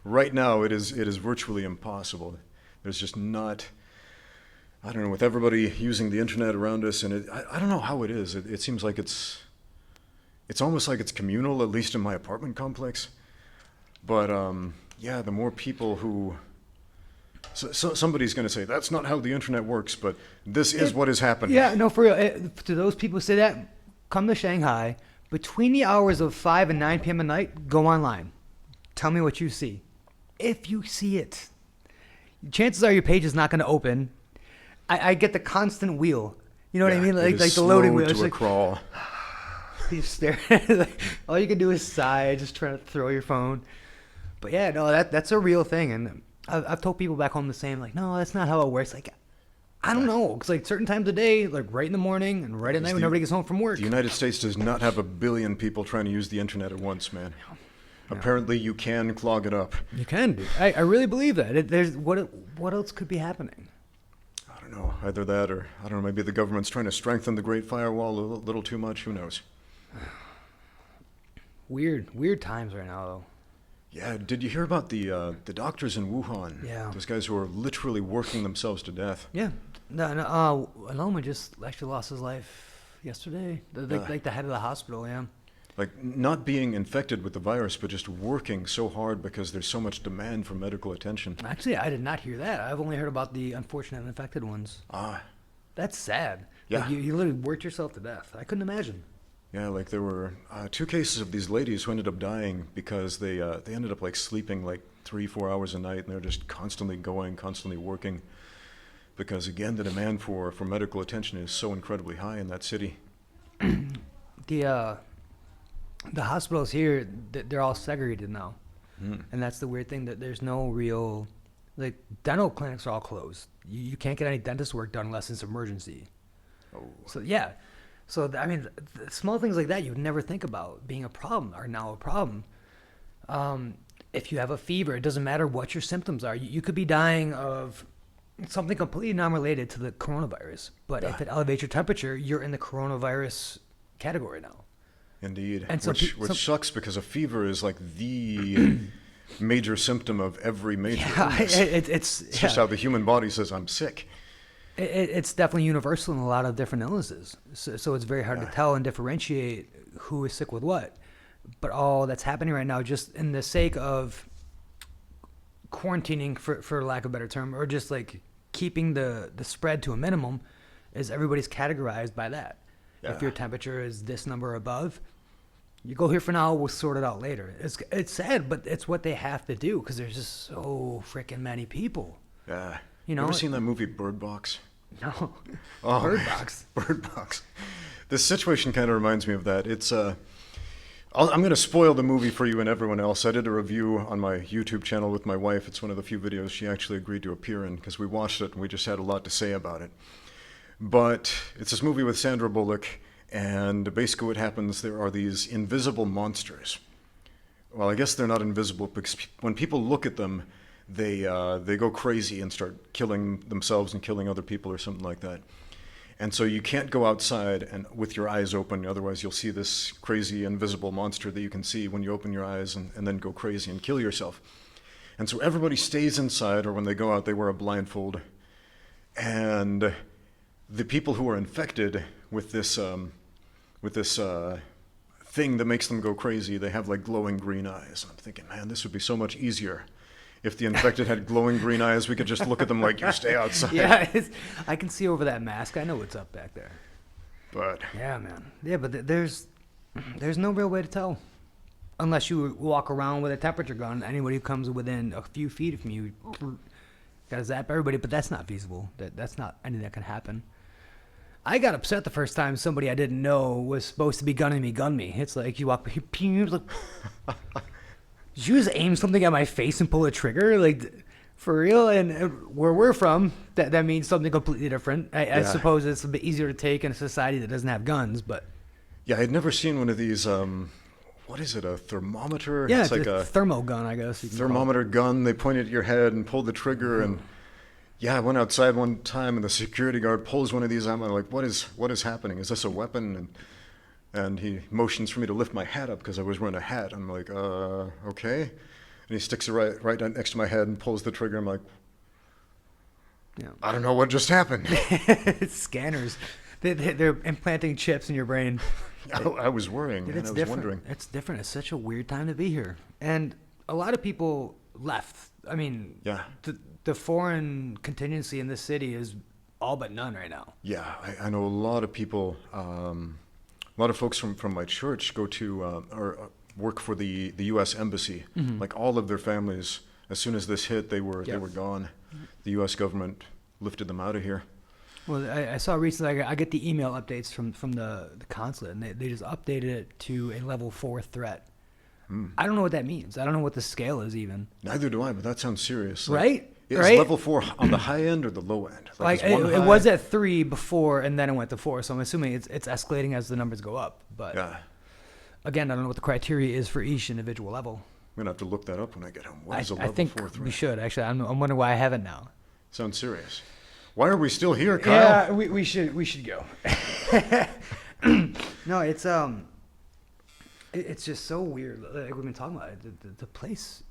right now, it is virtually impossible. There's just not. I don't know, with everybody using the internet around us, and I don't know how it is. It seems like it's almost like it's communal, at least in my apartment complex. But yeah, the more people who, so somebody's going to say that's not how the internet works, but this is what is happening. Yeah, no, for real. To those people who say that, come to Shanghai between the hours of 5 and 9 p.m. at night. Go online. Tell me what you see. If you see it, chances are your page is not going to open. I get the constant wheel. You know what I mean? Like the loading wheel. It's like, crawl. You stare at it, like, all you can do is sigh, just trying to throw your phone. But yeah, no, that's a real thing. And I've told people back home the same, like, no, that's not how it works. Like, I don't know. Because, like, certain times of day, like, right in the morning and right at night when everybody gets home from work. The United States does not have 1 billion people trying to use the internet at once, man. No. Apparently, you can clog it up. You can, dude. I really believe that. There's what else could be happening? I don't know. Either that or, I don't know, maybe the government's trying to strengthen the Great Firewall a little too much. Who knows? Weird times right now, though. Yeah, did you hear about the doctors in Wuhan? Yeah. Those guys who are literally working themselves to death. Yeah. No, Aloma just actually lost his life yesterday. Like the head of the hospital, yeah. Like, not being infected with the virus, but just working so hard because there's so much demand for medical attention. Actually, I did not hear that. I've only heard about the unfortunate infected ones. That's sad. Yeah. Like you literally worked yourself to death. I couldn't imagine. Yeah, like there were 2 cases of these ladies who ended up dying because they ended up like sleeping like 3-4 hours a night, and they're just constantly going, constantly working, because again the demand for medical attention is so incredibly high in that city. The hospitals here, they're all segregated now, and that's the weird thing, that there's no real, like, dental clinics are all closed. You can't get any dentist work done unless it's emergency. Oh. So yeah. So, I mean, small things like that you would never think about being a problem are now a problem. If you have a fever, it doesn't matter what your symptoms are. You could be dying of something completely non-related to the coronavirus. But if it elevates your temperature, you're in the coronavirus category now. Indeed. And so which sucks, because a fever is like the major symptom of every major illness. It's just how the human body says, I'm sick. It's definitely universal in a lot of different illnesses. So it's very hard to tell and differentiate who is sick with what. But all that's happening right now, just in the sake of quarantining, for lack of a better term, or just like keeping the spread to a minimum, is everybody's categorized by that. Yeah. If your temperature is this number above, you go here for now, we'll sort it out later. It's sad, but it's what they have to do, because there's just so freaking many people. Yeah. You know, ever seen that movie Bird Box? No. Oh, Bird Box. Bird Box. This situation kind of reminds me of that. It's I'm going to spoil the movie for you and everyone else. I did a review on my YouTube channel with my wife. It's one of the few videos she actually agreed to appear in, because we watched it and we just had a lot to say about it. But it's this movie with Sandra Bullock, and basically what happens, there are these invisible monsters. Well, I guess they're not invisible, because when people look at them, they go crazy and start killing themselves and killing other people or something like that. And so you can't go outside and with your eyes open, otherwise you'll see this crazy invisible monster that you can see when you open your eyes, and then go crazy and kill yourself. And so everybody stays inside, or when they go out, they wear a blindfold. And the people who are infected with this thing that makes them go crazy, they have like glowing green eyes. I'm thinking, man, this would be so much easier if the infected had glowing green eyes. We could just look at them like, you stay outside. Yeah, I can see over that mask. I know what's up back there. But yeah, man. Yeah, but there's no real way to tell, unless you walk around with a temperature gun. Anybody who comes within a few feet from you, gotta zap everybody. But that's not feasible. That's not anything that can happen. I got upset the first time somebody I didn't know was supposed to be gun me. It's like you walk, like, did you just aim something at my face and pull a trigger? Like, for real? And where we're from, that means something completely different. I suppose it's a bit easier to take in a society that doesn't have guns, but... Yeah, I'd never seen one of these, what is it, a thermometer? Yeah, it's like a thermo gun, I guess. Thermometer gun. They point it at your head and pull the trigger, and... Yeah, I went outside one time, and the security guard pulls one of these out. I'm like, what is happening? Is this a weapon? And he motions for me to lift my hat up, because I was wearing a hat. I'm like, okay. And he sticks it right next to my head and pulls the trigger. I'm like, Yeah. I don't know what just happened. Scanners. They're implanting chips in your brain. I was worrying, Dude, and I was wondering. It's different. It's such a weird time to be here. And a lot of people left. I mean, Yeah. the foreign contingency in this city is all but none right now. Yeah, I know a lot of people, a lot of folks from my church go to or work for the U.S. Embassy. Mm-hmm. Like all of their families, as soon as this hit, they were Yep. gone. The U.S. government lifted them out of here. Well, I saw recently, I get the email updates from the consulate, and they just updated it to a level 4 threat. I don't know what that means. I don't know what the scale is even. Neither do I, but that sounds serious. Right? Is Right? level 4 on the high end or the low end? Like is one it high? was at 3 before, and then it went to 4. So I'm assuming it's escalating as the numbers go up. But Yeah, again, I don't know what the criteria is for each individual level. I'm gonna have to look that up when I get home. What is a I level think 4 threat? we should actually. I'm wondering why I haven't now. Sounds serious. Why are we still here, Kyle? Yeah, we should go. No, it's just so weird. Like we've been talking about it. The place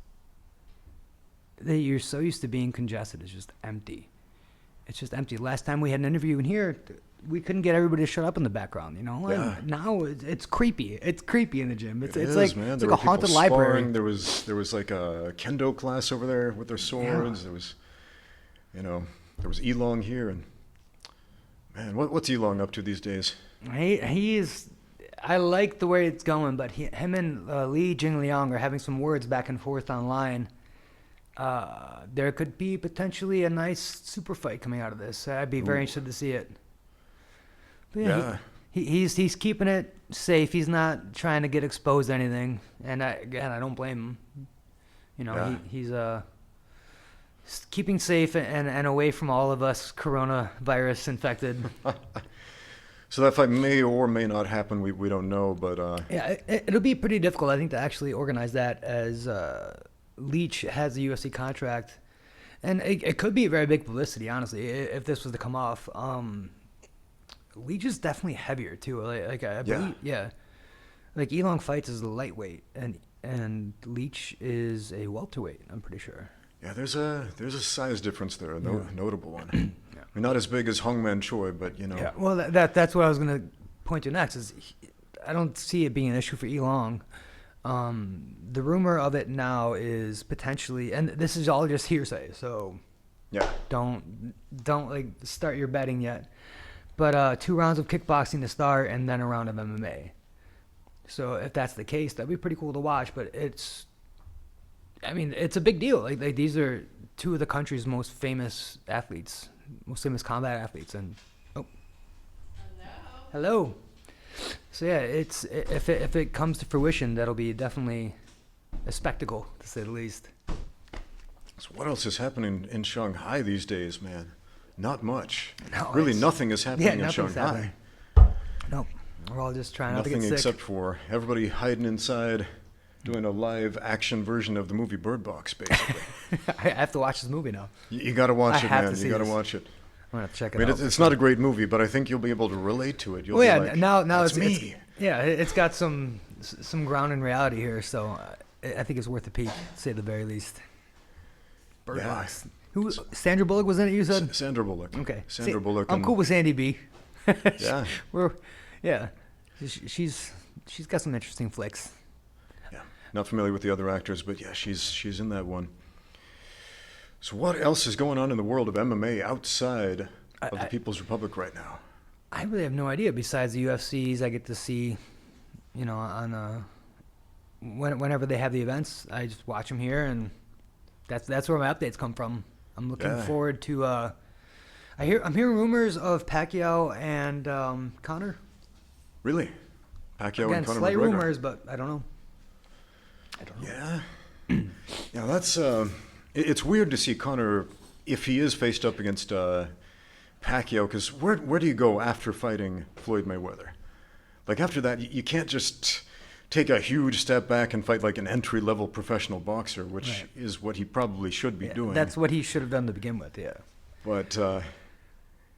that you're so used to being congested is just empty. It's just empty. Last time we had an interview in here, we couldn't get everybody to shut up in the background. You know, Yeah. and now it's creepy. It's creepy in the gym. It's It is, like man. it's There like a were haunted people library. sparring. There was like a kendo class over there with their swords. There was, there was Elong here, and man, what's Elong up to these days? He is. I like the way it's going, but him and Li Jingliang are having some words back and forth online. There could be potentially a nice super fight coming out of this. I'd be very interested to see it. But Yeah. he's keeping it safe. He's not trying to get exposed to anything. And I don't blame him. You know, Yeah. he's keeping safe and away from all of us coronavirus infected. So that fight may or may not happen. We don't know, but Yeah, it'll be pretty difficult, I think, to actually organize that, as Leach has a UFC contract, and it could be very big publicity, honestly, if this was to come off. Leach is definitely heavier too. Like I believe, yeah. Like Elong fights as a lightweight, and Leach is a welterweight. I'm pretty sure. yeah, there's a size difference there, a notable one. Yeah. I mean, not as big as Hongman Choi, but Yeah. Well, that's what I was gonna point to next. I don't see it being an issue for Elong. The rumor of it now is potentially, and this is all just hearsay, so yeah, don't like start your betting yet. But 2 rounds of kickboxing to start, and then a round of MMA. So if that's the case, that'd be pretty cool to watch. But it's a big deal. Like these are 2 of the country's most famous athletes, most famous combat athletes, and hello. So yeah, if it comes to fruition, that'll be definitely a spectacle, to say the least. So what else is happening in Shanghai these days, man? Not much. No, Really, it's- nothing is happening in nothing's Shanghai. happening. Nope. We're all just trying not to Nothing get sick. except for everybody hiding inside, doing a live action version of the movie Bird Box, basically. I have to watch this movie now. You got to watch I it, have man. to You see got to this. watch it. I'm gonna have to check I it mean, out. it's not a great movie, but I think you'll be able to relate to it. You'll Well, be yeah. like, Now that's it's me. it's got some ground in reality here, so I think it's worth a peek, to say the very least. Bird Yeah. Box. Who? Sandra Bullock was in it. You said. Sandra Bullock. Okay. Sandra Bullock. I'm and- cool with Sandy B. Yeah. Yeah. She's got some interesting flicks. Yeah. Not familiar with the other actors, but yeah, she's in that one. So what else is going on in the world of MMA outside of the People's Republic right now? I really have no idea. Besides the UFCs, I get to see, on whenever they have the events, I just watch them here, and that's where my updates come from. I'm looking forward to. I'm hearing rumors of Pacquiao and Conor. Really? Pacquiao Again, and Conor slight McGregor. rumors, but I don't know. Yeah. Yeah, that's it's weird to see Conor if he is faced up against Pacquiao, because where do you go after fighting Floyd Mayweather? Like after that, you can't just take a huge step back and fight like an entry-level professional boxer, which Right. is what he probably should be doing. That's what he should have done to begin with. Yeah. But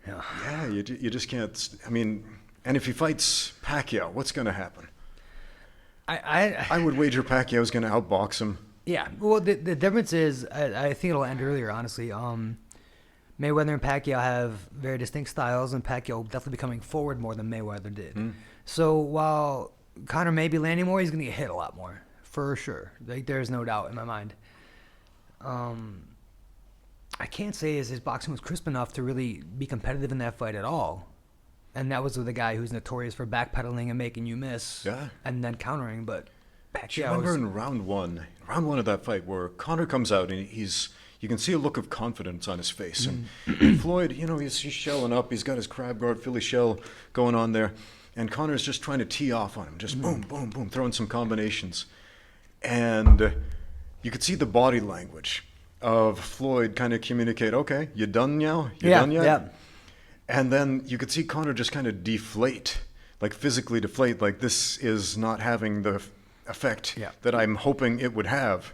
yeah, you just can't. I mean, and if he fights Pacquiao, what's going to happen? I would wager Pacquiao's going to outbox him. Yeah. Well, the difference is, I think it'll end earlier, honestly. Mayweather and Pacquiao have very distinct styles, and Pacquiao definitely becoming forward more than Mayweather did. So while Conor may be landing more, he's going to get hit a lot more, for sure. Like, there's no doubt in my mind. I can't say his boxing was crisp enough to really be competitive in that fight at all. And that was with a guy who's notorious for backpedaling and making you miss, and then countering. But Do you remember in round one of that fight where Conor comes out and you can see a look of confidence on his face. And Floyd, he's shelling up. He's got his crab guard, Philly shell going on there. And Conor's just trying to tee off on him. Just boom, boom, boom, throwing some combinations. And you could see the body language of Floyd kind of communicate, okay, you done now? You done yet? Yeah. And then you could see Conor just kind of deflate, like physically deflate, like this is not having the effect that I'm hoping it would have.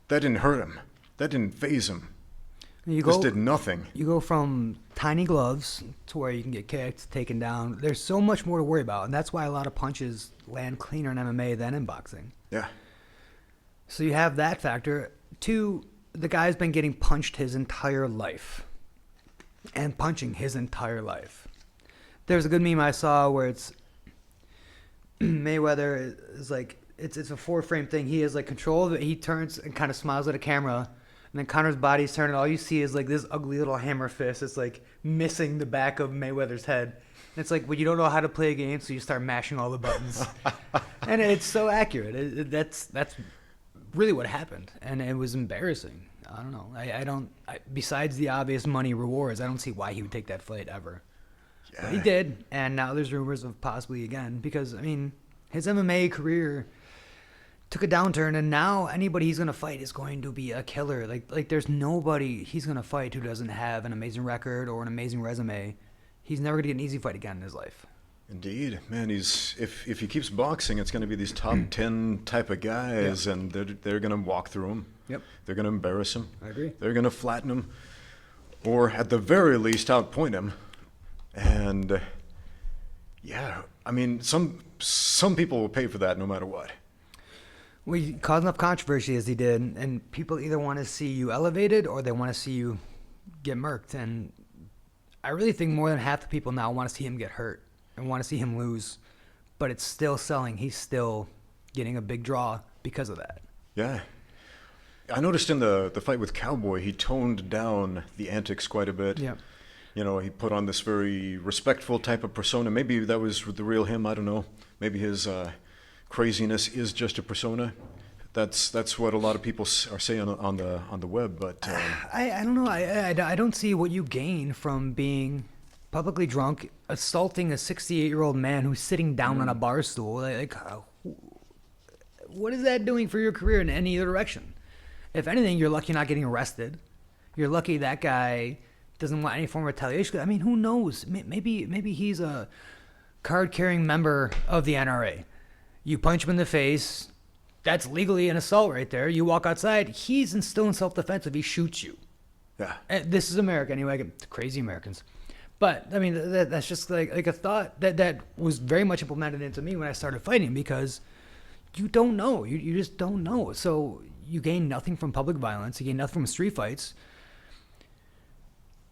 That didn't hurt him. That didn't faze him. This did nothing. You go from tiny gloves to where you can get kicked, taken down. There's so much more to worry about, and that's why a lot of punches land cleaner in MMA than in boxing. Yeah. So you have that factor. 2, the guy's been getting punched his entire life. And punching his entire life. There's a good meme I saw where it's Mayweather is like, it's a 4-frame thing. He has like control of it. He turns and kind of smiles at a camera, and then Conor's body's turning. All you see is like this ugly little hammer fist. It's like missing the back of Mayweather's head. And it's like, well, you don't know how to play a game, so you start mashing all the buttons. And it's so accurate. That's really what happened, and it was embarrassing. I don't know. I don't. Besides the obvious money rewards, I don't see why he would take that fight ever. Yeah. But he did, and now there's rumors of possibly again because his MMA career took a downturn, and now anybody he's gonna fight is going to be a killer. Like there's nobody he's gonna fight who doesn't have an amazing record or an amazing resume. He's never gonna get an easy fight again in his life. Indeed, man. If he keeps boxing, it's going to be these top 10 type of guys, and they're going to walk through him. Yep. They're going to embarrass him. I agree. They're going to flatten him, or at the very least outpoint him. And some people will pay for that no matter what. Well, he caused enough controversy as he did, and people either want to see you elevated or they want to see you get murked. And I really think more than half the people now want to see him get hurt and want to see him lose, but it's still selling. He's still getting a big draw because of that. Yeah. I noticed in the fight with Cowboy, he toned down the antics quite a bit. Yeah. He put on this very respectful type of persona. Maybe that was the real him. I don't know. Maybe his craziness is just a persona. That's what a lot of people are saying on the web. But I don't know. I don't see what you gain from being publicly drunk, assaulting a 68-year-old man who's sitting down on a bar stool. Like, what is that doing for your career in any other direction? If anything, you're lucky you're not getting arrested. You're lucky that guy doesn't want any form of retaliation. Who knows? Maybe he's a card-carrying member of the NRA. You punch him in the face. That's legally an assault right there. You walk outside. He's still in self-defense if he shoots you. Yeah. And this is America anyway. Crazy Americans. But, that's just like a thought that was very much implemented into me when I started fighting because you don't know. You just don't know. So you gain nothing from public violence. You gain nothing from street fights.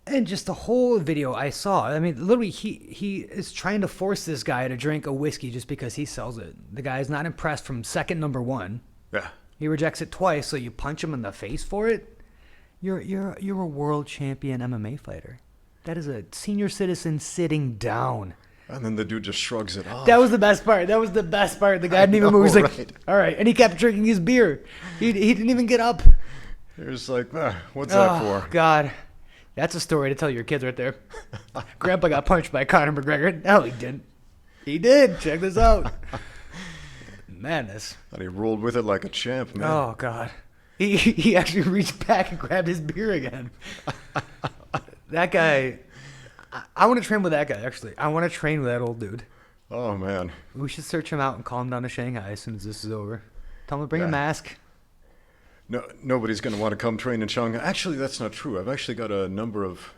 And just the whole video I saw, literally he is trying to force this guy to drink a whiskey just because he sells it. The guy is not impressed from second number 1. Yeah. He rejects it twice, so you punch him in the face for it. You're a world champion MMA fighter. That is a senior citizen sitting down. And then the dude just shrugs it off. That was the best part. The guy didn't even move. He's like, all right. And he kept drinking his beer. He didn't even get up. He was like, what's that for? God. That's a story to tell your kids right there. Grandpa got punched by Conor McGregor. No, he didn't. He did. Check this out. Madness. And he rolled with it like a champ, man. Oh, God. He actually reached back and grabbed his beer again. That guy, I want to train with that guy, actually. I want to train with that old dude. Oh, man. We should search him out and call him down to Shanghai as soon as this is over. Tell him to bring a mask. No, nobody's going to want to come train in Shanghai. Actually, that's not true. I've actually got a number of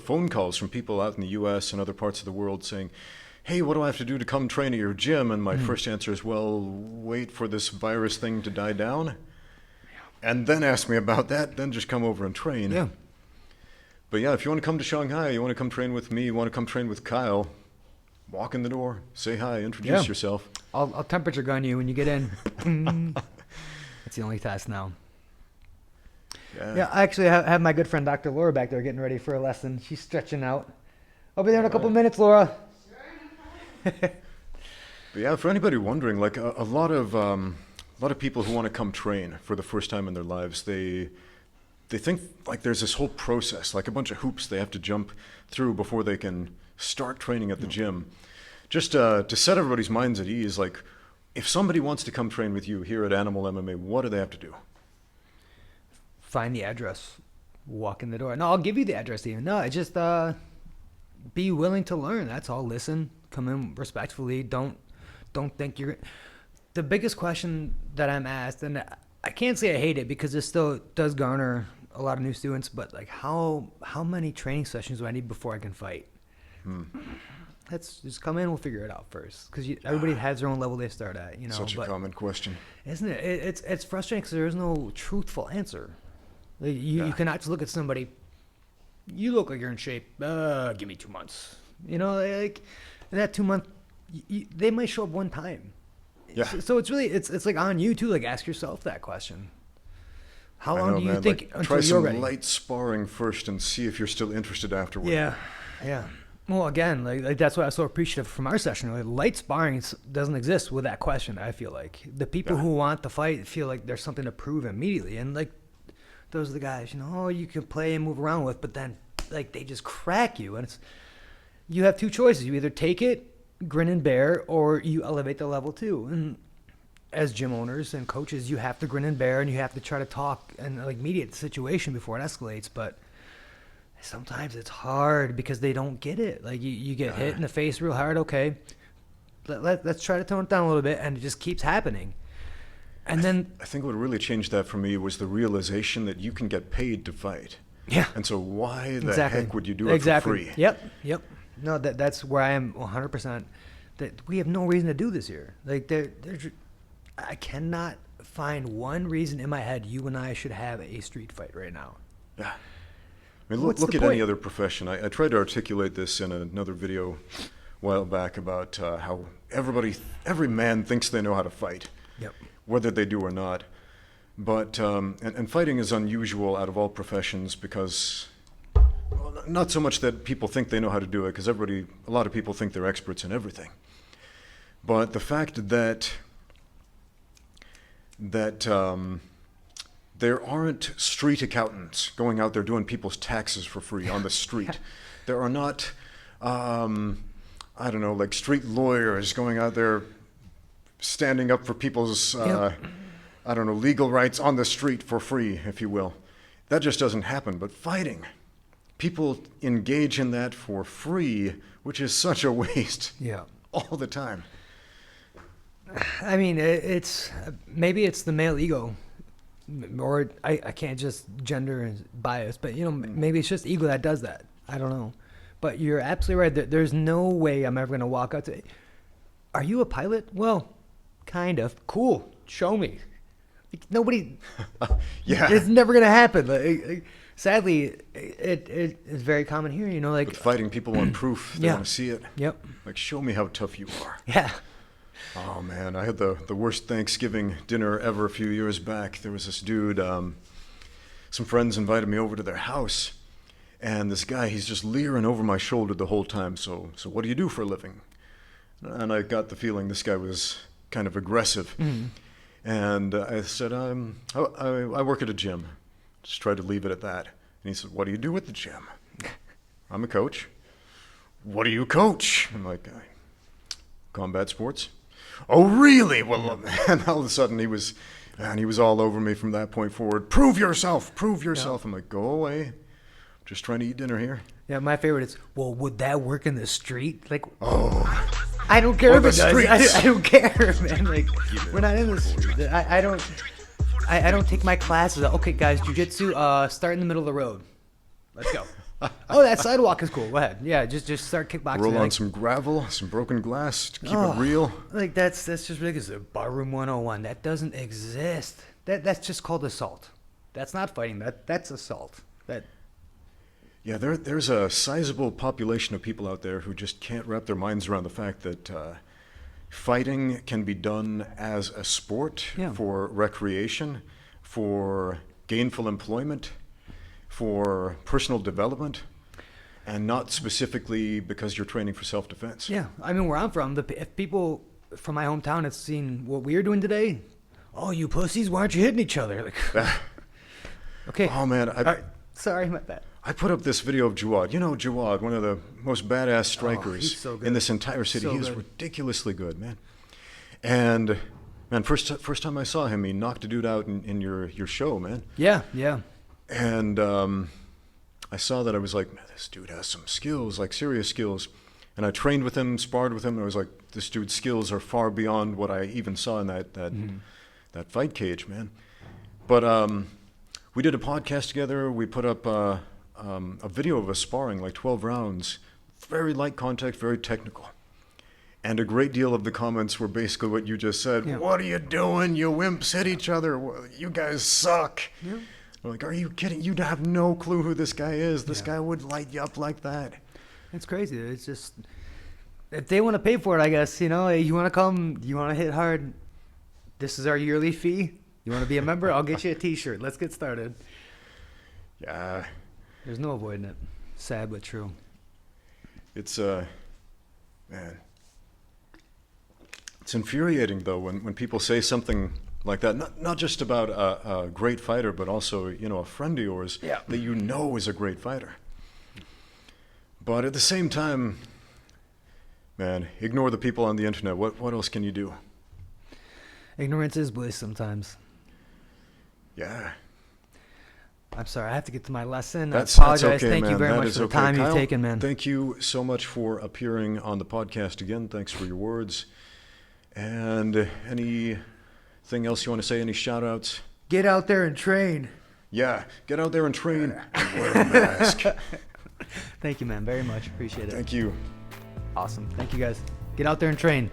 phone calls from people out in the U.S. and other parts of the world saying, hey, what do I have to do to come train at your gym? And my first answer is, well, wait for this virus thing to die down. And then ask me about that. Then just come over and train. Yeah. But yeah, if you want to come to Shanghai, you want to come train with me, you want to come train with Kyle, walk in the door, say hi, introduce yourself. I'll temperature gun you when you get in. That's the only test now. Yeah, I actually have my good friend Dr. Laura back there getting ready for a lesson. She's stretching out. I'll be there in a couple minutes, Laura. But yeah, for anybody wondering, like a lot of people who want to come train for the first time in their lives, they think like there's this whole process, like a bunch of hoops they have to jump through before they can start training at the gym. Just to set everybody's minds at ease, like if somebody wants to come train with you here at Animal MMA, what do they have to do? Find the address, walk in the door. No, I'll give you the address even. No, I just be willing to learn. That's all. Listen, come in respectfully. Don't think you're. The biggest question that I'm asked, and I can't say I hate it because it still does garner a lot of new students, but like how many training sessions do I need before I can fight? Let's just come in. We'll figure it out first, because everybody has their own level they start at. Such a common question, isn't it? It's frustrating because there is no truthful answer. Like you cannot just look at somebody. You look like you're in shape. Give me 2 months. Like in that 2 month, they might show up one time. Yeah. So it's really it's like on you too. Like ask yourself that question. How long do you think until try you're ready? some light sparring first and see if you're still interested afterward. Yeah. Well, again, like that's what I was so appreciative from our session. Like, light sparring doesn't exist with that question. I feel like the people who want to fight feel like there's something to prove immediately, and like those are the guys you can play and move around with, but then like they just crack you, and you have two choices. You either take it, grin and bear, or you elevate the level too. And as gym owners and coaches, you have to grin and bear, and you have to try to talk and like mediate the situation before it escalates. But sometimes it's hard because they don't get it. Like you get hit in the face real hard. Okay, let's try to tone it down a little bit, and it just keeps happening. And then I think what really changed that for me was the realization that you can get paid to fight. Yeah. And so why the heck would you do it for free? Yep. No, that's where I am 100%. That we have no reason to do this here. Like I cannot find one reason in my head you and I should have a street fight right now. Yeah. I mean, look at any other profession. I tried to articulate this in another video a while back about how every man thinks they know how to fight. Yep. Whether they do or not. But and fighting is unusual out of all professions because not so much that people think they know how to do it, because a lot of people think they're experts in everything. But the fact that there aren't street accountants going out there doing people's taxes for free on the street. There are not, like street lawyers going out there standing up for people's, legal rights on the street for free, if you will. That just doesn't happen. But fighting, people engage in that for free, which is such a waste. Yeah. All the time. I mean, maybe it's the male ego, or I can't just gender bias, but maybe it's just ego that does that. I don't know. But you're absolutely right. There's no way I'm ever going to walk out to, are you a pilot? Well, kind of. Cool. Show me. Like, nobody. Yeah. It's never going to happen. Sadly, it is very common here. But fighting, people want proof. They want to see it. Yep. Like, show me how tough you are. Yeah. Oh man, I had the worst Thanksgiving dinner ever a few years back. There was this dude. Some friends invited me over to their house, and this guy, he's just leering over my shoulder the whole time. So what do you do for a living? And I got the feeling this guy was kind of aggressive. Mm-hmm. And I said, I work at a gym. Just tried to leave it at that. And he said, what do you do at the gym? I'm a coach. What do you coach? I'm like, combat sports. Oh, really? Well, and all of a sudden he was all over me from that point forward. Prove yourself. Yeah. I'm like, go away. I'm just trying to eat dinner here. Yeah, my favorite is, well, would that work in the street? Like, I don't care if it does. I don't care, man. Like, we're not in the street. I don't take my classes. Okay, guys, jiu-jitsu, start in the middle of the road. Let's go. Oh, that sidewalk is cool. Go ahead. Yeah, just start kickboxing. Roll on some gravel, some broken glass to keep it real. Like that's just ridiculous. Barroom 101. That doesn't exist. That's just called assault. That's not fighting. That's assault. Yeah, there's a sizable population of people out there who just can't wrap their minds around the fact that fighting can be done as a sport for recreation, for gainful employment, for personal development, and not specifically because you're training for self-defense. Yeah, I mean, where I'm from, if people from my hometown have seen what we're doing today, oh, you pussies, why aren't you hitting each other? Like, okay. Oh, man. Sorry, my bad. I put up this video of Jawad. You know Jawad, one of the most badass He's strikers so good. in this entire city. So He is good. ridiculously good, man. And, man, first time I saw him, he knocked a dude out in your show, man. Yeah, yeah. And I saw that. I was like, man, this dude has some skills, like serious skills. And I trained with him, sparred with him, and I was like, this dude's skills are far beyond what I even saw in that fight cage, man. But we did a podcast together. We put up a video of us sparring, like 12 rounds, very light contact, very technical. And a great deal of the comments were basically what you just said. Yeah. What are you doing? You wimps hit each other. You guys suck. Yeah. I'm like, are you kidding? You have no clue who this guy is. This guy would light you up like that. It's crazy. It's just, if they want to pay for it, I guess, you know, hey, you want to come, you want to hit hard, this is our yearly fee. You want to be a member? I'll get you a t-shirt. Let's get started. Yeah. There's no avoiding it. Sad but true. It's, man. It's infuriating, though, when people say something like that, not just about a great fighter, but also, you know, a friend of yours that you know is a great fighter. But at the same time, man, ignore the people on the internet. What else can you do? Ignorance is bliss sometimes. Yeah. I'm sorry, I have to get to my lesson. That's I apologize. okay, Thank man. you very That much is for the okay. time Kyle, you've taken, man. Thank you so much for appearing on the podcast again. Thanks for your words. And anything else you want to say? Any shout-outs? Get out there and train. Yeah, get out there and train and wear a mask. Thank you, man, very much. Appreciate it. Thank you. Awesome. Thank you, guys. Get out there and train.